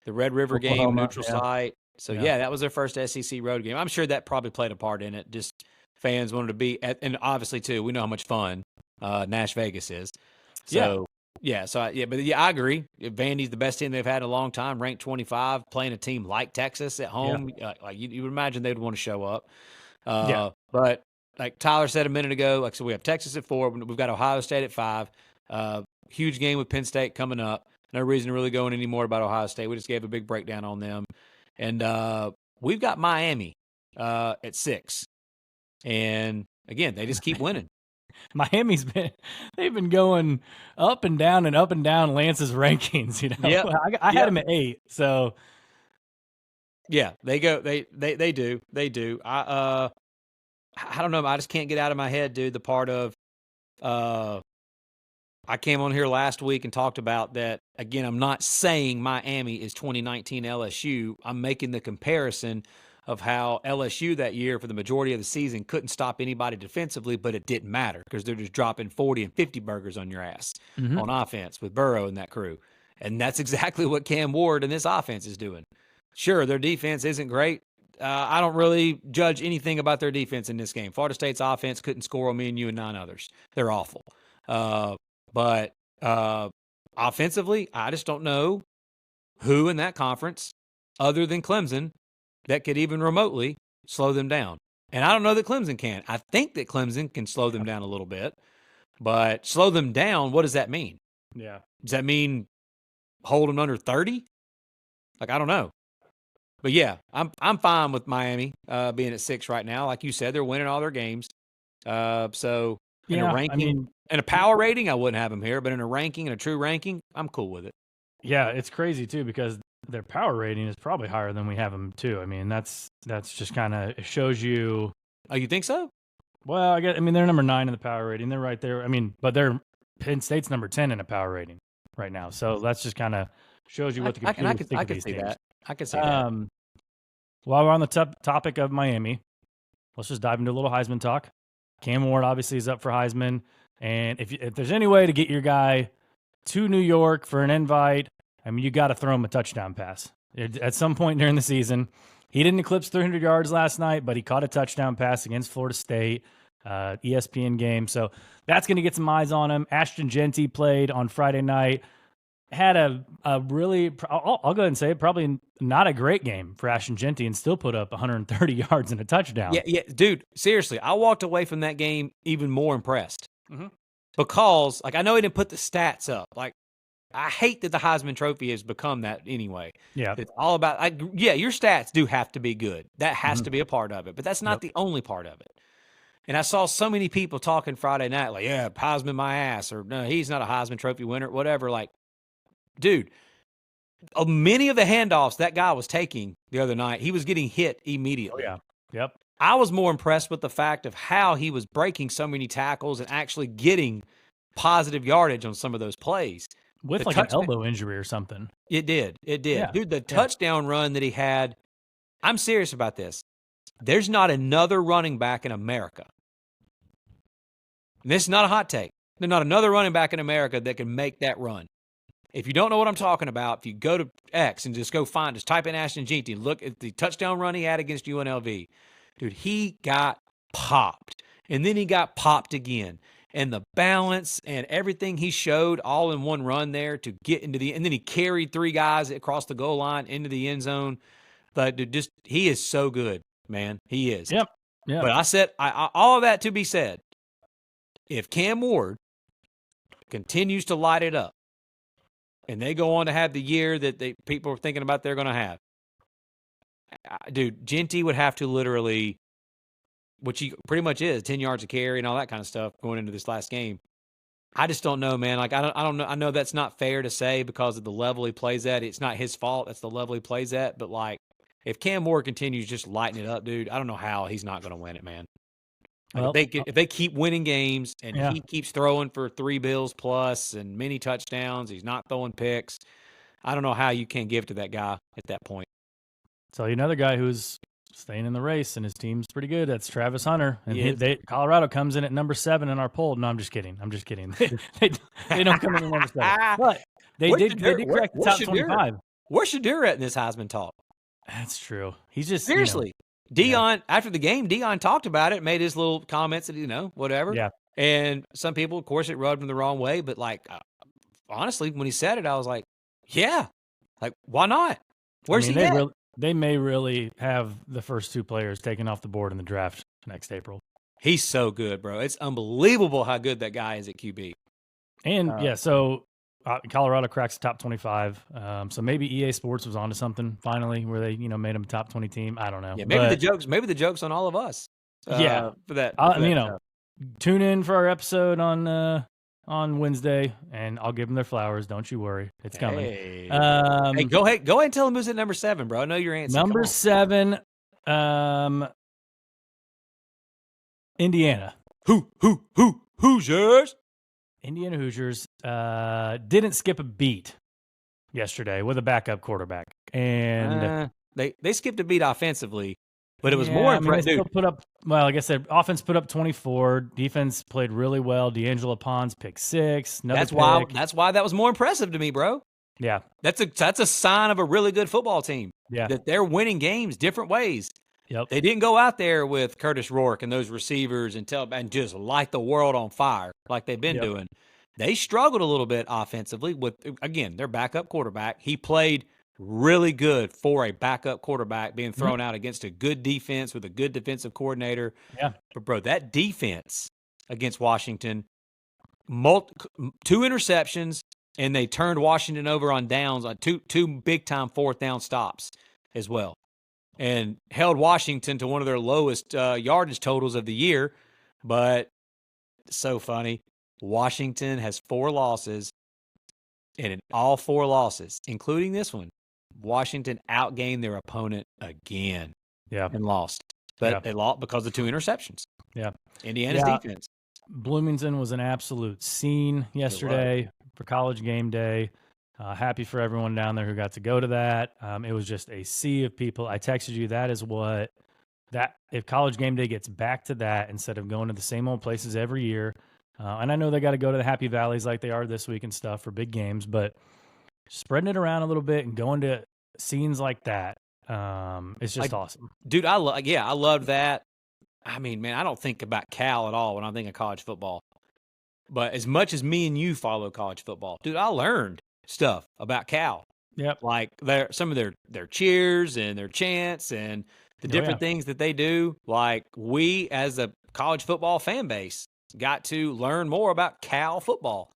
the Red River game, neutral site. So, that was their first SEC road game. I'm sure that probably played a part in it. Just fans wanted to be – and obviously, too, we know how much fun Nash Vegas is. So, I agree. Vandy's the best team they've had in a long time, ranked 25, playing a team like Texas at home. You would imagine they would want to show up. But – like Tyler said a minute ago, we have Texas at 4. We've got Ohio State at 5. Huge game with Penn State coming up. No reason to really go in any more about Ohio State. We just gave a big breakdown on them. And we've got Miami at 6. And, again, they just keep winning. They've been going up and down Lance's rankings. I had him at 8. So, yeah, they go. They do. They do. I don't know. I just can't get out of my head, dude, the part of I came on here last week and talked about that. Again, I'm not saying Miami is 2019 LSU. I'm making the comparison of how LSU that year for the majority of the season couldn't stop anybody defensively, but it didn't matter because they're just dropping 40 and 50 burgers on your ass on offense with Burrow and that crew. And that's exactly what Cam Ward and this offense is doing. Sure, their defense isn't great. I don't really judge anything about their defense in this game. Florida State's offense couldn't score on me and you and 9 others. They're awful. But offensively, I just don't know who in that conference, other than Clemson, that could even remotely slow them down. And I don't know that Clemson can. I think that Clemson can slow them down a little bit. But slow them down, what does that mean? Yeah. Does that mean hold them under 30? I don't know. But yeah, I'm fine with Miami being at 6 right now. Like you said, they're winning all their games. So in a ranking, in a power rating, I wouldn't have them here. But in a ranking, in a true ranking, I'm cool with it. Yeah, it's crazy too because their power rating is probably higher than we have them too. I mean, that's just kind of it shows you. Oh, you think so? Well, they're number 9 in the power rating. They're right there. But they're Penn State's number 10 in a power rating right now. So that's just kind of shows you what the computer thinks of these teams. I could see that. While we're on the topic of Miami, let's just dive into a little Heisman talk. Cam Ward obviously is up for Heisman. And if there's any way to get your guy to New York for an invite, you got to throw him a touchdown pass. At some point during the season, he didn't eclipse 300 yards last night, but he caught a touchdown pass against Florida State, ESPN game. So that's going to get some eyes on him. Ashton Jeanty played on Friday night. Had a really, I'll go ahead and say it, probably not a great game for Ashton Jeanty and still put up 130 yards and a touchdown. Yeah, dude, seriously, I walked away from that game even more impressed. Because, I know he didn't put the stats up. I hate that the Heisman Trophy has become that anyway. Yeah. It's all about, your stats do have to be good. That has to be a part of it, but that's not the only part of it. And I saw so many people talking Friday night, Heisman my ass, or no, he's not a Heisman Trophy winner, whatever, dude, many of the handoffs that guy was taking the other night, he was getting hit immediately. Oh, yeah. Yep. I was more impressed with the fact of how he was breaking so many tackles and actually getting positive yardage on some of those plays. With an elbow injury or something. It did. Yeah. Dude, the touchdown run that he had, I'm serious about this. There's not another running back in America. And this is not a hot take. There's not another running back in America that can make that run. If you don't know what I'm talking about, if you go to X and just type in Ashton Jeanty and look at the touchdown run he had against UNLV, dude, he got popped. And then he got popped again. And the balance and everything he showed all in one run there to get into and then he carried 3 guys across the goal line into the end zone. But dude, he is so good, man. He is. Yep. But I said, all of that to be said, if Cam Ward continues to light it up, and they go on to have the year that people are thinking about they're going to have, dude, Jeanty would have to literally, which he pretty much is, 10 yards of carry and all that kind of stuff going into this last game. I just don't know, man. Like I don't know. I know that's not fair to say because of the level he plays at. It's not his fault. That's the level he plays at. But like, if Cam Moore continues just lighting it up, dude, I don't know how he's not going to win it, man. Like Well, if they keep winning games and yeah. he keeps throwing for 3 bills plus and many touchdowns, he's not throwing picks. I don't know how you can give to that guy at that point. Tell you another guy who's staying in the race and his team's pretty good. That's Travis Hunter, and Colorado comes in at number 7 in our poll. No, I'm just kidding. they don't come in at number 7, but they did crack the top 25. Where's Shadur at in this Heisman talk? That's true. He's just seriously. Deion, after the game, Deion talked about it, made his little comments that, whatever. Yeah. And some people, of course, it rubbed him the wrong way. But, like, honestly, when he said it, I was like, yeah. Like, why not? Where's he at? They may really have the first 2 players taken off the board in the draft next April. He's so good, bro. It's unbelievable how good that guy is at QB. And, so Colorado cracks the top 25. So maybe EA Sports was onto something finally, where they made them a top 20 team. I don't know. Yeah, maybe the joke's on all of us. For that. Tune in for our episode on Wednesday, and I'll give them their flowers. Don't you worry, it's coming. Hey, go ahead and tell them who's at number 7, bro. I know your answer. Number 7, Indiana. Hoosiers? Indiana Hoosiers didn't skip a beat yesterday with a backup quarterback, and they skipped a beat offensively, but it was more impressive. Like I said, offense put up 24. Defense played really well. D'Angelo Pons picked 6. That's why that was more impressive to me, bro. Yeah, that's a sign of a really good football team. Yeah, that they're winning games different ways. Yep. They didn't go out there with Curtis Rourke and those receivers and just light the world on fire like they've been doing. They struggled a little bit offensively with, again, their backup quarterback. He played really good for a backup quarterback being thrown out against a good defense with a good defensive coordinator. Yeah. But, bro, that defense against Washington, 2 interceptions, and they turned Washington over on downs on two big-time 4th down stops as well, and held Washington to one of their lowest yardage totals of the year. But so funny, Washington has 4 losses, and in all 4 losses, including this one, Washington outgained their opponent again and lost. But they lost because of 2 interceptions. Yeah. Indiana's defense. Bloomington was an absolute scene yesterday for College Game Day. Happy for everyone down there who got to go to that. It was just a sea of people. I texted you, if College Game Day gets back to that instead of going to the same old places every year, and I know they got to go to the Happy Valleys like they are this week and stuff for big games, but spreading it around a little bit and going to scenes like that, it's just awesome. Dude, I love that. I mean, man, I don't think about Cal at all when I think of college football. But as much as me and you follow college football, dude, I learned stuff about Cal. Yep. Like some of their cheers and their chants and the different things that they do. Like, we as a college football fan base got to learn more about Cal football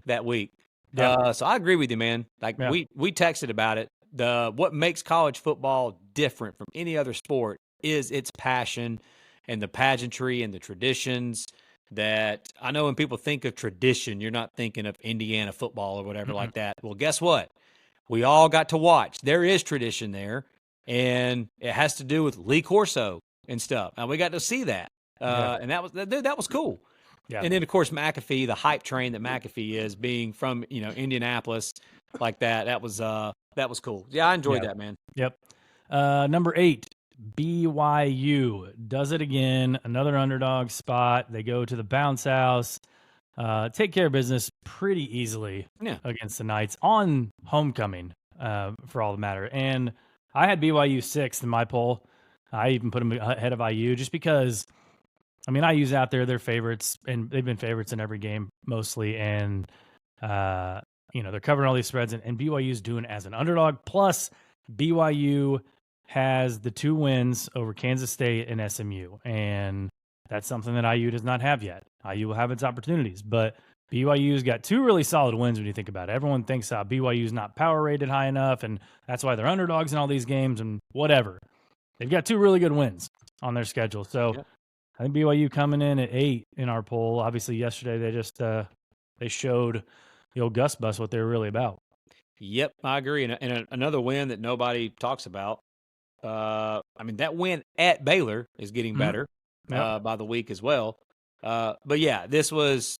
that week. Yeah. So I agree with you, man. Like, we texted about it. What makes college football different from any other sport is its passion and the pageantry and the traditions. That I know when people think of tradition, you're not thinking of Indiana football or whatever like that. Well, guess what? We all got to watch. There is tradition there, and it has to do with Lee Corso and stuff. And we got to see that, and that was cool. Yeah. And then, of course, McAfee, the hype train that McAfee is, being from Indianapolis like that. That was cool. Yeah, I enjoyed that, man. Yep. Number 8. BYU does it again. Another underdog spot. They go to the bounce house, take care of business pretty easily against the Knights on homecoming, for all the matter. And I had BYU 6th in my poll. I even put them ahead of IU just because, IU's out there. They're favorites, and they've been favorites in every game mostly. And, they're covering all these spreads, and BYU's doing it as an underdog. Plus, BYU has the 2 wins over Kansas State and SMU, and that's something that IU does not have yet. IU will have its opportunities, but BYU's got 2 really solid wins when you think about it. Everyone thinks BYU's not power rated high enough, and that's why they're underdogs in all these games and whatever. They've got 2 really good wins on their schedule. So I think BYU coming in at 8 in our poll. Obviously, yesterday they just they showed the old Gus Bus what they were really about. Yep, I agree. And another win that nobody talks about. I mean, that win at Baylor is getting better by the week as well. But yeah, this was,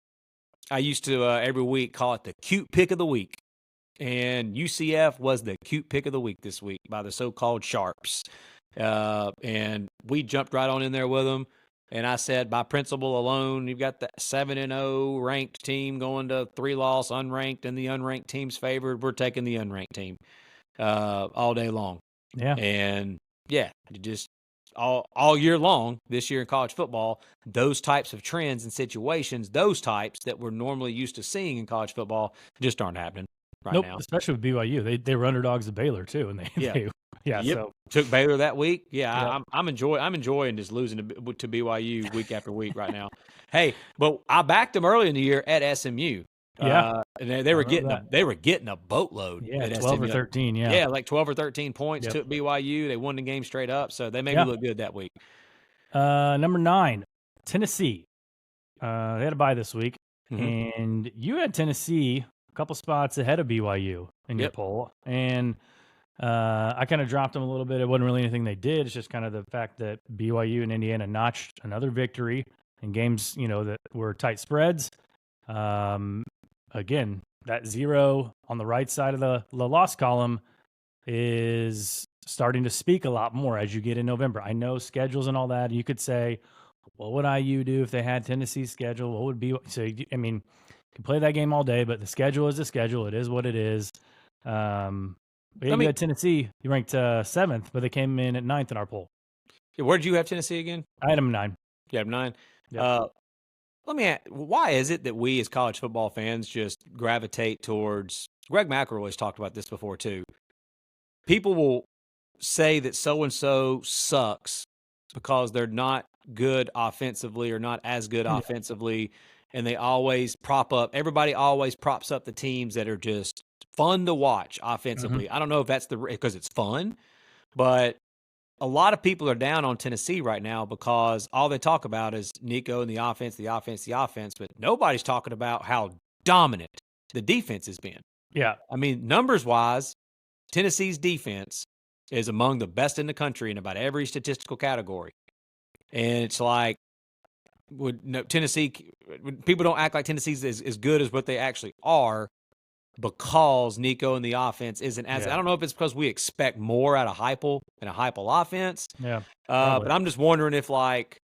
I used to every week call it the cute pick of the week. And UCF was the cute pick of the week this week by the so-called Sharps. And we jumped right on in there with them. And I said, by principle alone, you've got the 7-0 ranked team going to 3-loss unranked, and the unranked team's favored. We're taking the unranked team all day long. Yeah. And yeah, just all year long this year in college football, those types of trends and situations, those types that we're normally used to seeing in college football just aren't happening right now. Especially with BYU. They were underdogs at Baylor too, and so took Baylor that week. Yeah, I'm enjoying just losing to BYU week after week right now. Hey, but I backed them early in the year at SMU. Yeah, and they were getting a boatload. Yeah, at 12 SMU. or 13. Yeah, like 12 or 13 points. Took BYU. They won the game straight up, so they made me look good that week. Number 9, Tennessee. They had a bye this week, and you had Tennessee a couple spots ahead of BYU in your poll, and I kind of dropped them a little bit. It wasn't really anything they did. It's just kind of the fact that BYU and Indiana notched another victory in games, that were tight spreads. Again, that 0 on the right side of the loss column is starting to speak a lot more as you get in November. I know schedules and all that. You could say, what would IU do if they had Tennessee's schedule? What would be? So, I mean, you can play that game all day, but the schedule is the schedule. It is what it is. You had Tennessee. You ranked 7th, but they came in at 9th in our poll. Where did you have Tennessee again? I had them 9. You had them 9? Yeah. Let me ask, why is it that we as college football fans just gravitate towards – Greg McElroy's talked about this before too. People will say that so-and-so sucks because they're not good offensively or not as good offensively, and they always everybody always props up the teams that are just fun to watch offensively. I don't know if that's because it's fun, but a lot of people are down on Tennessee right now because all they talk about is Nico and the offense, but nobody's talking about how dominant the defense has been. Yeah. I mean, numbers-wise, Tennessee's defense is among the best in the country in about every statistical category. And it's like, people don't act like Tennessee's as good as what they actually are because Nico and the offense isn't as – I don't know if it's because we expect more out of Heupel and a Heupel offense. Yeah. But I'm just wondering if, like,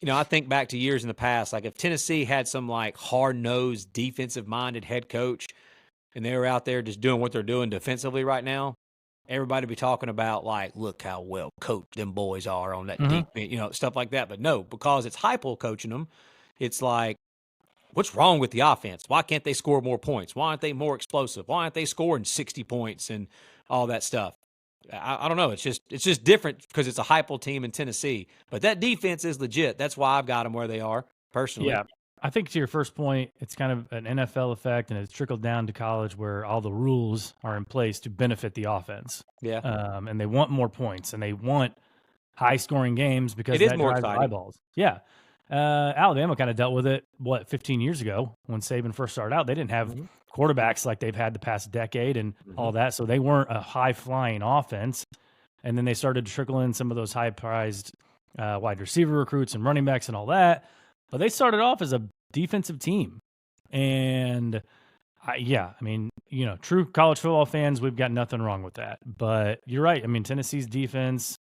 I think back to years in the past, like if Tennessee had some, like, hard-nosed, defensive-minded head coach and they were out there just doing what they're doing defensively right now, everybody would be talking about, like, look how well coached them boys are on that defense, stuff like that. But no, because it's Heupel coaching them, it's like, what's wrong with the offense? Why can't they score more points? Why aren't they more explosive? Why aren't they scoring 60 points and all that stuff? I don't know. It's just different because it's a Heupel team in Tennessee. But that defense is legit. That's why I've got them where they are, personally. Yeah. I think to your first point, it's kind of an NFL effect, and it's trickled down to college where all the rules are in place to benefit the offense. Yeah. And they want more points, and they want high-scoring games because that drives exciting. Eyeballs. Yeah. Alabama kind of dealt with it, 15 years ago when Saban first started out. They didn't have quarterbacks like they've had the past decade and all that, so they weren't a high-flying offense. And then they started to trickle in some of those high-prized wide receiver recruits and running backs and all that. But they started off as a defensive team. And, true college football fans, we've got nothing wrong with that. But you're right. I mean, Tennessee's defense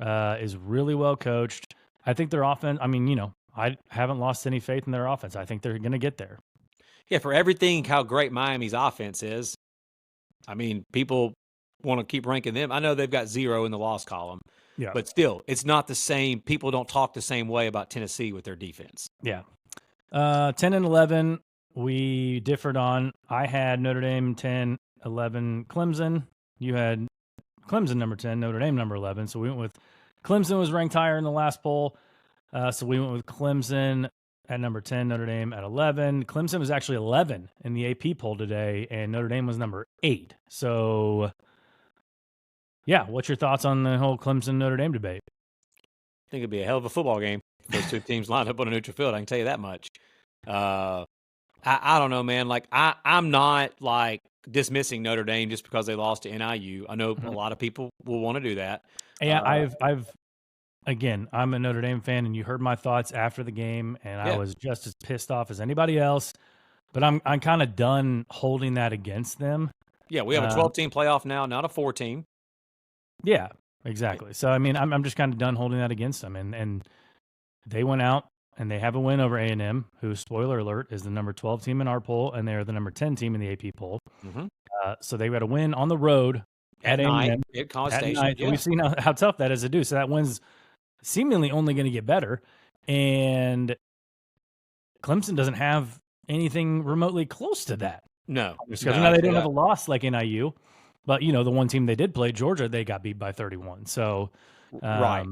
is really well coached. I think their offense, I haven't lost any faith in their offense. I think they're going to get there. Yeah, for everything how great Miami's offense is, I mean, people want to keep ranking them. I know they've got 0 in the loss column. Yeah. But still, it's not the same. People don't talk the same way about Tennessee with their defense. Yeah. 10 and 11, we differed on. I had Notre Dame 10, 11, Clemson. You had Clemson number 10, Notre Dame number 11. So we went with Clemson was ranked higher in the last poll. So we went with Clemson at number 10, Notre Dame at 11. Clemson was actually 11 in the AP poll today, and Notre Dame was number 8. So, yeah, what's your thoughts on the whole Clemson-Notre Dame debate? I think it'd be a hell of a football game. Those two teams lined up on a neutral field, I can tell you that much. I don't know, man. Like I'm not like dismissing Notre Dame just because they lost to NIU. I know a lot of people will want to do that. Yeah, I've again, I'm a Notre Dame fan, and you heard my thoughts after the game, and I Yeah. was just as pissed off as anybody else. But I'm kind of done holding that against them. Yeah, we have a 12-team playoff now, not a 4-team. Yeah, exactly. So I mean, I'm just kind of done holding that against them, and they went out and they have a win over A&M, who, spoiler alert, is the number 12 team in our poll, and they're the number 10 team in the AP poll. Mm-hmm. So they got a win on the road at A&M at College at Station. night. Yeah. We've seen how tough that is to do. So that win's seemingly only going to get better, and Clemson doesn't have anything remotely close to that. No, Because now they don't have a loss like NIU, but the one team they did play, Georgia, they got beat by 31. So, right.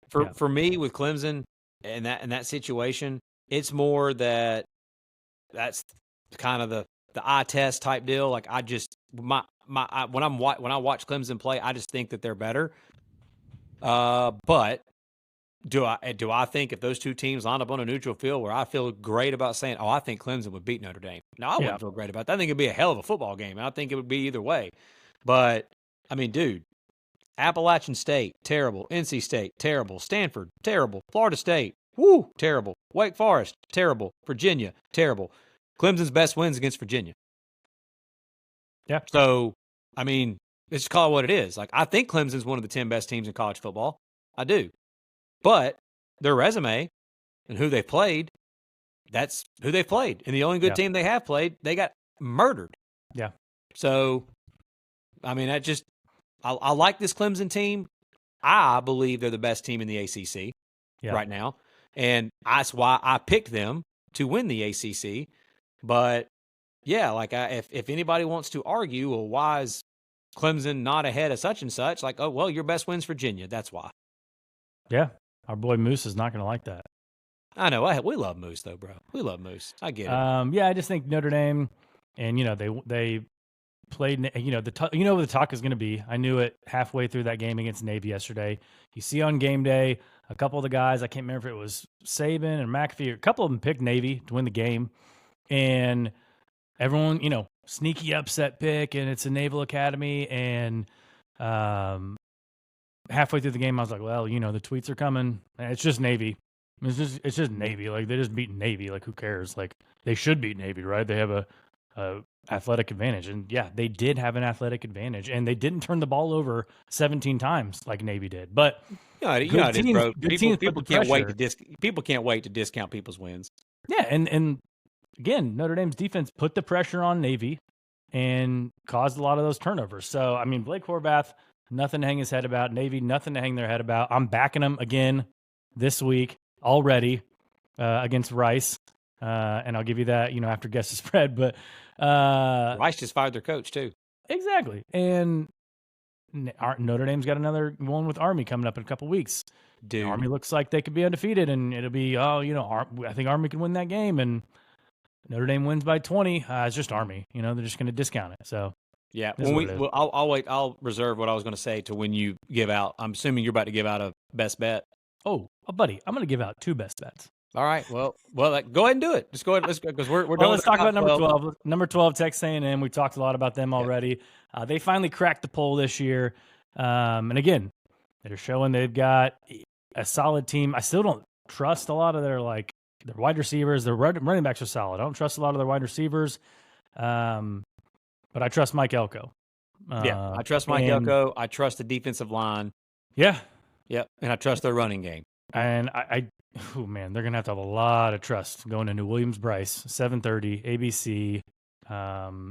For me with Clemson and that situation, it's more that's kind of the eye test type deal. Like I just when I watch Clemson play, I just think that they're better. But do I think if those two teams line up on a neutral field where I feel great about saying, oh, I think Clemson would beat Notre Dame? No, I wouldn't feel great about that. I think it'd be a hell of a football game. And I think it would be either way. But I mean, dude, Appalachian State, terrible. NC State, terrible. Stanford, terrible. Florida State, woo, terrible. Wake Forest, terrible. Virginia, terrible. Clemson's best wins against Virginia. Yeah. So, I mean, let's just call it what it is. Like, I think Clemson's one of the 10 best teams in college football. I do. But their resume and who they played, that's who they played. And the only good team they have played, they got murdered. Yeah. So, I mean, I like this Clemson team. I believe they're the best team in the ACC right now. And that's why I picked them to win the ACC. But, yeah, like if anybody wants to argue, well, why is Clemson not ahead of such and such? Like, oh, well, your best win's Virginia. That's why. Yeah. Our boy Moose is not going to like that. I know. We love Moose, though, bro. We love Moose. I get it. Yeah, I just think Notre Dame, and, they played, where the talk is going to be. I knew it halfway through that game against Navy yesterday. You see on game day, a couple of the guys, I can't remember if it was Saban and McAfee, a couple of them picked Navy to win the game. And everyone, sneaky upset pick, and it's a Naval Academy. And halfway through the game, I was like, well, the tweets are coming. It's just Navy. It's just Navy. Like, they just beat Navy. Like, who cares? Like, they should beat Navy, right? They have a athletic advantage. And, yeah, they did have an athletic advantage. And they didn't turn the ball over 17 times like Navy did. But bro. People can't wait to discount people's wins. Yeah, and again, Notre Dame's defense put the pressure on Navy and caused a lot of those turnovers. So, I mean, Blake Horvath, nothing to hang his head about. Navy, nothing to hang their head about. I'm backing them again this week already against Rice. And I'll give you that, after guess the spread. But Rice just fired their coach, too. Exactly. And Notre Dame's got another one with Army coming up in a couple weeks. Dude. Army looks like they could be undefeated, and it'll be, I think Army can win that game. And Notre Dame wins by 20. It's just Army. They're just going to discount it. So, yeah. I'll wait. I'll reserve what I was going to say to when you give out. I'm assuming you're about to give out a best bet. Oh, buddy, I'm going to give out 2 best bets. All right. Well, go ahead and do it. Just go ahead. Let's go because we're done. Let's talk about number 12. Number 12, Texas A&M. We talked a lot about them already. They finally cracked the poll this year, and again, they're showing they've got a solid team. I still don't trust a lot of their wide receivers. Their running backs are solid. I don't trust a lot of their wide receivers, but I trust Mike Elko. I trust Mike Elko. I trust the defensive line. Yeah. Yep. And I trust their running game. And they're going to have a lot of trust going into Williams-Brice, 7:30, ABC.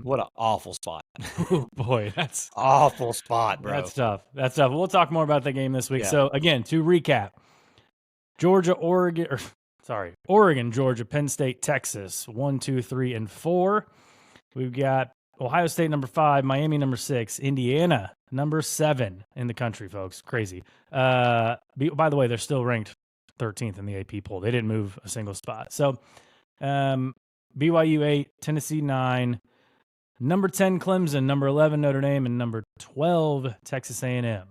What an awful spot. Oh, boy, that's awful spot, bro. That's tough. We'll talk more about the game this week. Yeah. So, again, to recap, Oregon, Georgia, Penn State, Texas, 1, 2, 3, and 4. We've got Ohio State number 5, Miami number 6, Indiana number 7 in the country, folks. Crazy. By the way, they're still ranked 13th in the AP poll. They didn't move a single spot. So, BYU 8, Tennessee 9, number 10 Clemson, number 11 Notre Dame, and number 12 Texas A&M.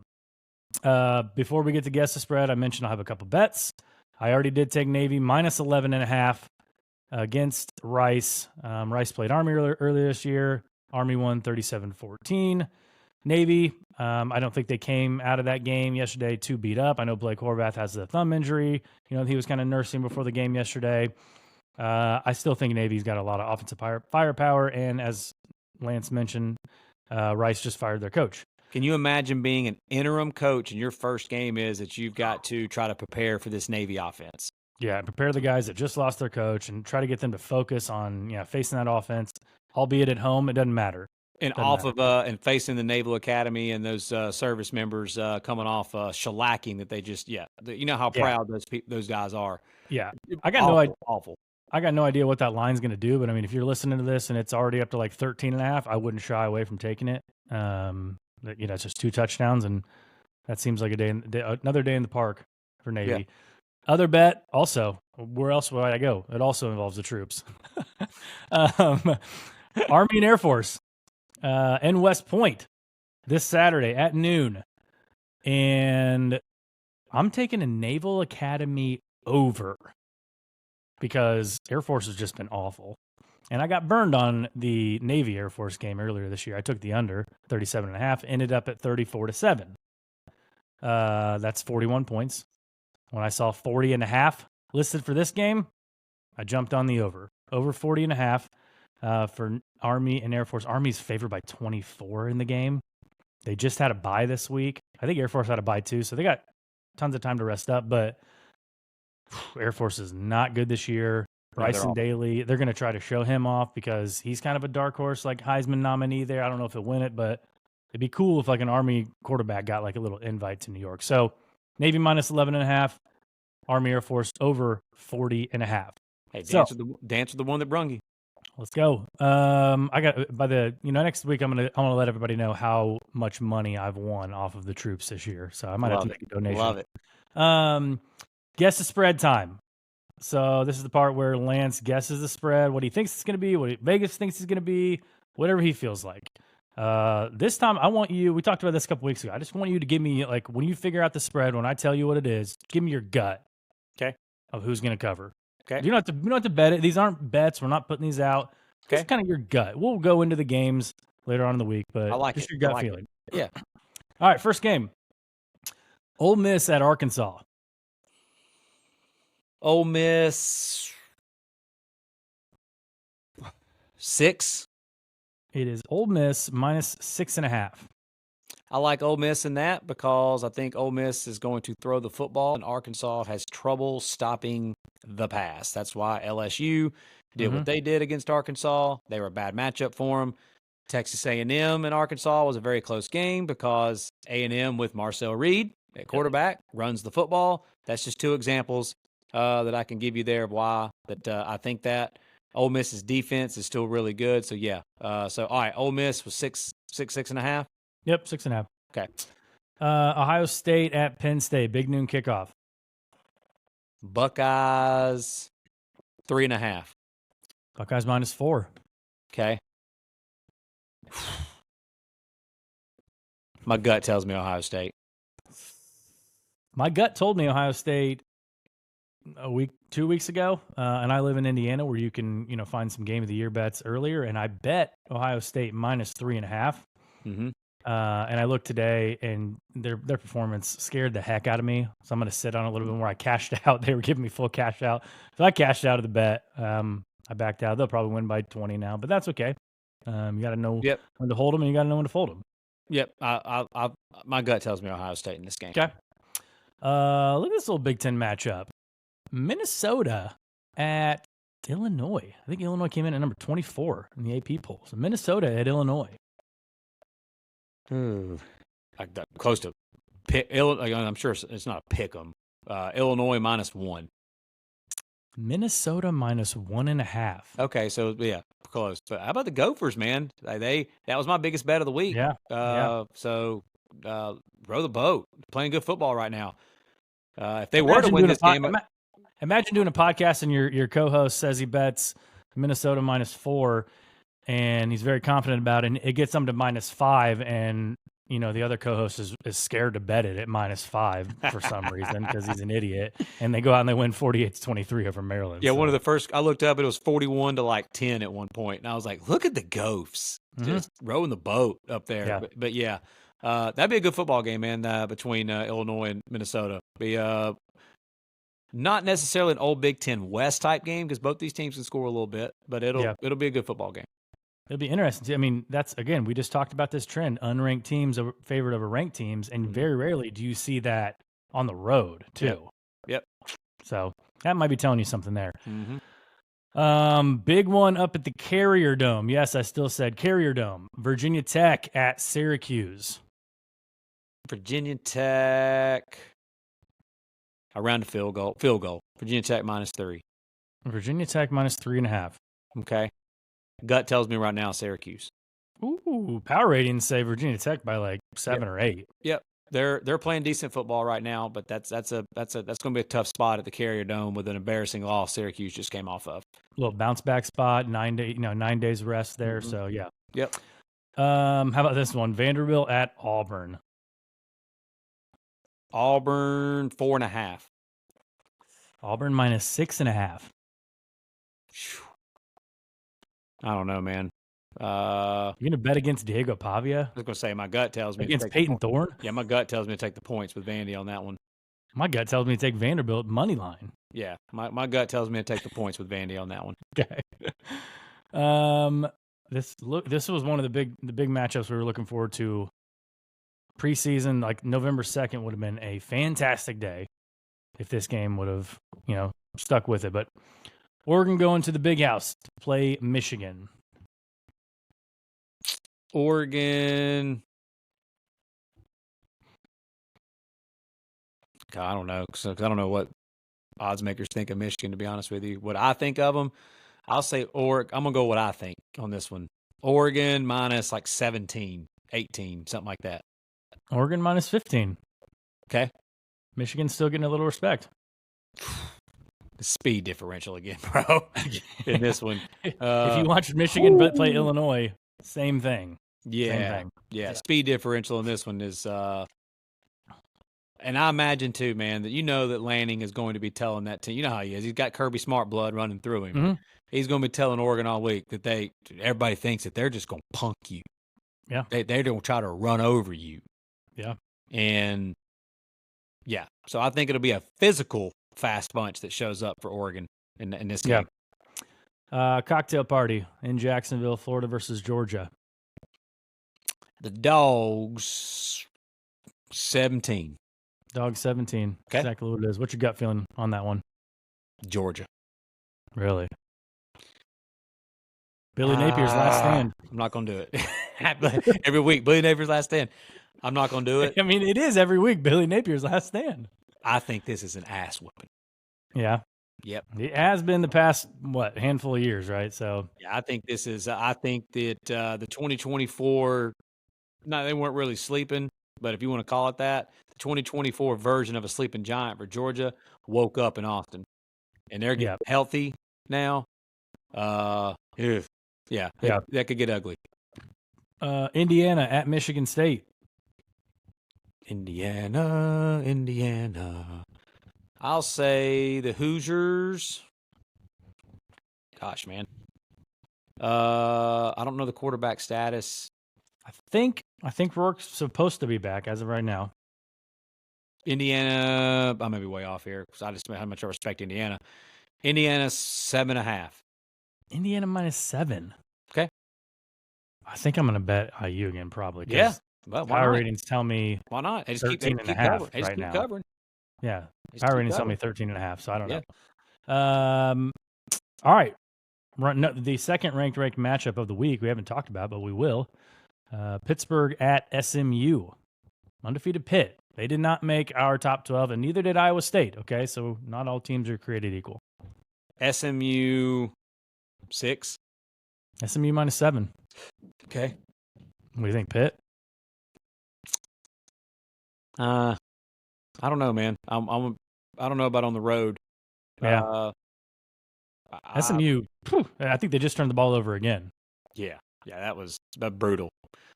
Before we get to guess the spread, I mentioned I'll have a couple bets. I already did take Navy minus 11.5. against Rice. Rice played Army earlier this year. Army won 37-14. Navy, I don't think they came out of that game yesterday too beat up. I know Blake Horvath has the thumb injury. He was kind of nursing before the game yesterday. I still think Navy's got a lot of offensive firepower, and as Lance mentioned, Rice just fired their coach. Can you imagine being an interim coach and your first game is that you've got to try to prepare for this Navy offense? Yeah, prepare the guys that just lost their coach and try to get them to focus on facing that offense, albeit at home. It doesn't matter. And and facing the Naval Academy and those service members coming off shellacking that they just how proud those guys are. Yeah, I got no idea. Awful. I got no idea what that line's going to do, but I mean, if you're listening to this and it's already up to like 13.5, I wouldn't shy away from taking it. It's just 2 touchdowns, and that seems like another day in the park for Navy. Yeah. Other bet also, where else would I go? It also involves the troops. Army and Air Force in West Point this Saturday at noon. And I'm taking a Naval Academy over because Air Force has just been awful. And I got burned on the Navy Air Force game earlier this year. I took the under 37.5, ended up at 34-7. That's 41 points. When I saw 40.5 listed for this game, I jumped on the over 40.5 for Army and Air Force. Army's favored by 24 in the game. They just had a bye this week. I think Air Force had a bye too, so they got tons of time to rest up. But Air Force is not good this year. Bryson Daly, they're going to try to show him off because he's kind of a dark horse, like Heisman nominee there. I don't know if he'll win it, but it'd be cool if like an Army quarterback got like a little invite to New York. So Navy minus 11.5, Army Air Force over 40.5. Hey, dance with the one that brung you. Let's go. I got next week I want to let everybody know how much money I've won off of the troops this year. So I might have to make a donation. Love it. Guess the spread time. So this is the part where Lance guesses the spread, what he thinks it's going to be, what Vegas thinks it's going to be, whatever he feels like. This time I want you, we talked about this a couple weeks ago. I just want you to give me, like, when you figure out the spread, when I tell you what it is, give me your gut. Okay. Of who's going to cover. Okay. You don't have to bet it. These aren't bets. We're not putting these out. Okay. It's kind of your gut. We'll go into the games later on in the week, but I like just it. your gut feeling. Yeah. All right, first game. Ole Miss at Arkansas. Ole Miss 6. It is Ole Miss minus 6.5. I like Ole Miss in that because I think Ole Miss is going to throw the football, and Arkansas has trouble stopping the pass. That's why LSU did what they did against Arkansas. They were a bad matchup for them. Texas A&M and Arkansas was a very close game because A&M with Marcel Reed at quarterback runs the football. That's just 2 examples that I can give you there of why I think that Ole Miss's defense is still really good. So yeah. All right, Ole Miss was 6.5. Yep, 6.5. Okay. Ohio State at Penn State, big noon kickoff. Buckeyes 3.5. Buckeyes minus 4. Okay. My gut tells me Ohio State. My gut told me Ohio State 2 weeks ago, and I live in Indiana where you can find some game of the year bets earlier, and I bet Ohio State minus 3.5. Mm-hmm. And I looked today, and their performance scared the heck out of me. So I'm going to sit on it a little bit more. I cashed out. They were giving me full cash out. So I cashed out of the bet. I backed out. They'll probably win by 20 now, but that's okay. You got to know when to hold them, and you got to know when to fold them. Yep. My gut tells me Ohio State in this game. Okay. Look at this little Big Ten matchup. Minnesota at Illinois. I think Illinois came in at number 24 in the AP poll. So Minnesota at Illinois. Close to pick. I'm sure it's not a pick 'em. Illinois minus 1. Minnesota minus 1.5. Okay, so yeah, close. But how about the Gophers, man? That was my biggest bet of the week. Yeah. So row the boat. Playing good football right now. If they were to win this game, imagine doing a podcast and your co-host says he bets Minnesota minus 4. And he's very confident about it. And it gets them to minus 5, and the other co-host is scared to bet it at -5 for some reason because he's an idiot, and they go out and they win 48-23 over Maryland. Yeah, so. one of the first I looked up, it was 41 to like 10 at one point, and I was like, "Look at the Gophs just rowing the boat up there." Yeah. But yeah, that'd be a good football game, man. Between Illinois and Minnesota, be not necessarily an old Big Ten West type game because both these teams can score a little bit, but it'll be a good football game. It'll be interesting. I mean, that's again, we just talked about this trend: unranked teams favored over ranked teams, and very rarely do you see that on the road too. Yep. So that might be telling you something there. Mm-hmm. Big one up at the Carrier Dome. Yes, I still said Carrier Dome. Virginia Tech at Syracuse. Virginia Tech around the field goal. Virginia Tech -3. Virginia Tech -3.5. Okay. Gut tells me right now Syracuse. Ooh, power ratings say Virginia Tech by like 7 or 8. Yep. They're playing decent football right now, but that's going to be a tough spot at the Carrier Dome with an embarrassing loss Syracuse just came off of. A little bounce back spot, 9 days rest there. So yeah. Yep. How about this one? Vanderbilt at Auburn. Auburn 4.5. Auburn -6.5. I don't know, man. You're gonna bet against Diego Pavia? I was gonna say my gut tells me against Peyton Thorne. Yeah, my gut tells me to take the points with Vandy on that one. My gut tells me to take Vanderbilt money line. Yeah, my gut tells me to take the points with Vandy on that one. Okay. This was one of the big matchups we were looking forward to. Preseason, like November 2nd, would have been a fantastic day if this game would have stuck with it. But Oregon going to the Big House to play Michigan. Oregon. God, I don't know. Cause I don't know what odds makers think of Michigan, to be honest with you. What I think of them, I'll say Oregon. I'm going to go what I think on this one. Oregon minus like 17, 18, something like that. Oregon -15. Okay. Michigan's still getting a little respect. The speed differential again, bro, in this one. If you watch Michigan play Illinois, same thing. Yeah. Same thing. Yeah. Speed differential in this one is and I imagine too, man, that that Lanning is going to be telling that team. You know how he is. He's got Kirby Smart blood running through him. Mm-hmm. He's going to be telling Oregon all week that everybody thinks that they're just going to punk you. Yeah. They're going to try to run over you. Yeah. And yeah, so I think it'll be a physical fast bunch that shows up for Oregon in this game. Cocktail party in Jacksonville, Florida versus Georgia. The Dogs 17. Dogs 17. Okay. Exactly what it is. What's your gut feeling on that one? Georgia. Really? Billy Napier's last stand. I'm not going to do it. Every week, Billy Napier's last stand. I'm not going to do it. I mean, it is every week Billy Napier's last stand. I think this is an ass whooping. Yeah. Yep. It has been the past, handful of years, right? So yeah, I think this is. I think that the 2024. No, they weren't really sleeping, but if you want to call it that, the 2024 version of a sleeping giant for Georgia woke up in Austin, and they're getting healthy now. That could get ugly. Indiana at Michigan State. Indiana. I'll say the Hoosiers. Gosh, man. I don't know the quarterback status. I think Rourke's supposed to be back as of right now. Indiana, I may be way off here because I just how much I respect Indiana. Indiana 7.5. Indiana -7. Okay. I think I'm going to bet IU again, probably. Yeah. Well, power ratings tell me why not? They just 13.5 right now. Covering. Yeah. Power ratings tell me 13.5, so I don't know. All right. The second ranked matchup of the week we haven't talked about, but we will. Pittsburgh at SMU. Undefeated Pitt. They did not make our top 12, and neither did Iowa State. Okay, so not all teams are created equal. SMU 6. SMU -7. Okay. What do you think, Pitt? I don't know, man. I don't know about on the road. Yeah. SMU. I think they just turned the ball over again. Yeah. Yeah, that was brutal.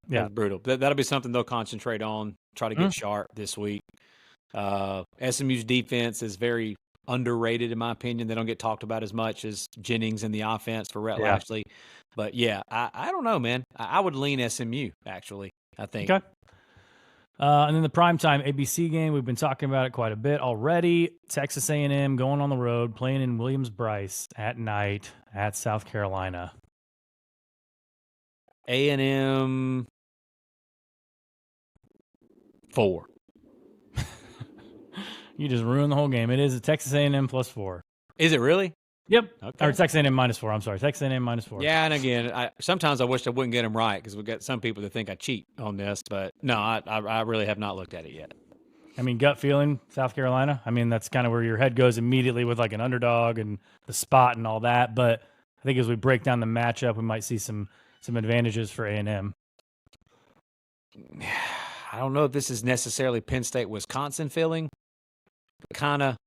Yeah. That was brutal. That'll be something they'll concentrate on, try to get sharp this week. SMU's defense is very underrated, in my opinion. They don't get talked about as much as Jennings and the offense for Rhett Lashley. But, yeah, I don't know, man. I would lean SMU, actually, I think. Okay. And then the primetime ABC game, we've been talking about it quite a bit already. Texas A&M going on the road, playing in Williams-Brice at night at South Carolina. A&M 4. You just ruined the whole game. It is a Texas A&M +4. Is it really? Yep. Okay. Or Texas A&M -4. I'm sorry. Texas A&M -4. Yeah, and again, sometimes I wish I wouldn't get them right because we got some people that think I cheat on this, but no, I really have not looked at it yet. I mean, gut feeling, South Carolina. I mean, that's kind of where your head goes immediately with like an underdog and the spot and all that. But I think as we break down the matchup, we might see some advantages for A&M. I don't know if this is necessarily Penn State, Wisconsin feeling. Kind of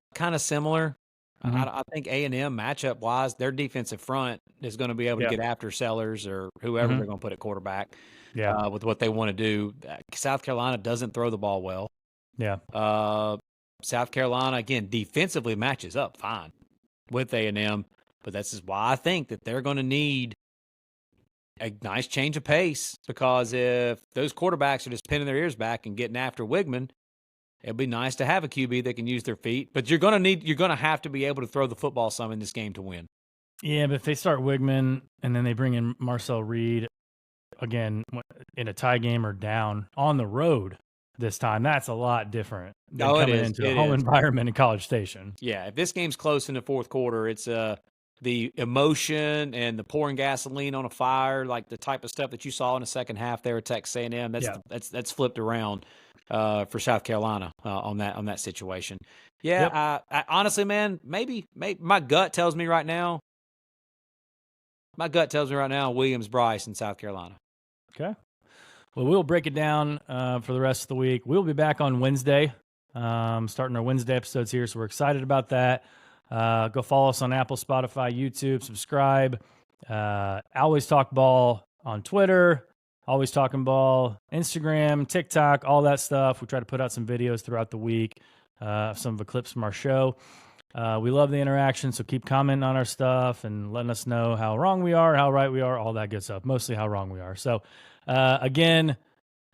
similar. I think A&M matchup wise, their defensive front is going to be able to get after Sellers or whoever they're going to put at quarterback. Yeah, with what they want to do. South Carolina doesn't throw the ball well. Yeah. South Carolina again defensively matches up fine with A&M, but this is why I think that they're going to need a nice change of pace, because if those quarterbacks are just pinning their ears back and getting after Wigman, it'd be nice to have a QB that can use their feet, but you're going to have to be able to throw the football some in this game to win. Yeah, but if they start Wigman and then they bring in Marcel Reed again in a tie game or down on the road this time, that's a lot different than coming into a home environment in College Station. Yeah, if this game's close in the fourth quarter, it's the emotion and the pouring gasoline on a fire, like the type of stuff that you saw in the second half there at Texas A&M. That's flipped around for South Carolina on that situation. Yeah, I honestly, man, maybe my gut tells me right now. Williams-Brice in South Carolina. Okay. Well, we'll break it down for the rest of the week. We'll be back on Wednesday, starting our Wednesday episodes here, so we're excited about that. Go follow us on Apple, Spotify, YouTube, subscribe. Always Talk Ball on Twitter, Always Talking Ball, Instagram, TikTok, all that stuff. We try to put out some videos throughout the week, some of the clips from our show. We love the interaction, so keep commenting on our stuff and letting us know how wrong we are, how right we are, all that good stuff. Mostly how wrong we are. So, again,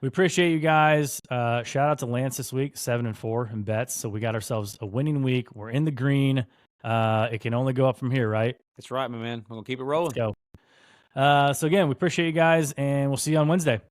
we appreciate you guys. Shout out to Lance this week, 7-4 in bets. So we got ourselves a winning week. We're in the green. It can only go up from here, right? That's right, my man. We're going to keep it rolling. Let's go. So again, we appreciate you guys, and we'll see you on Wednesday.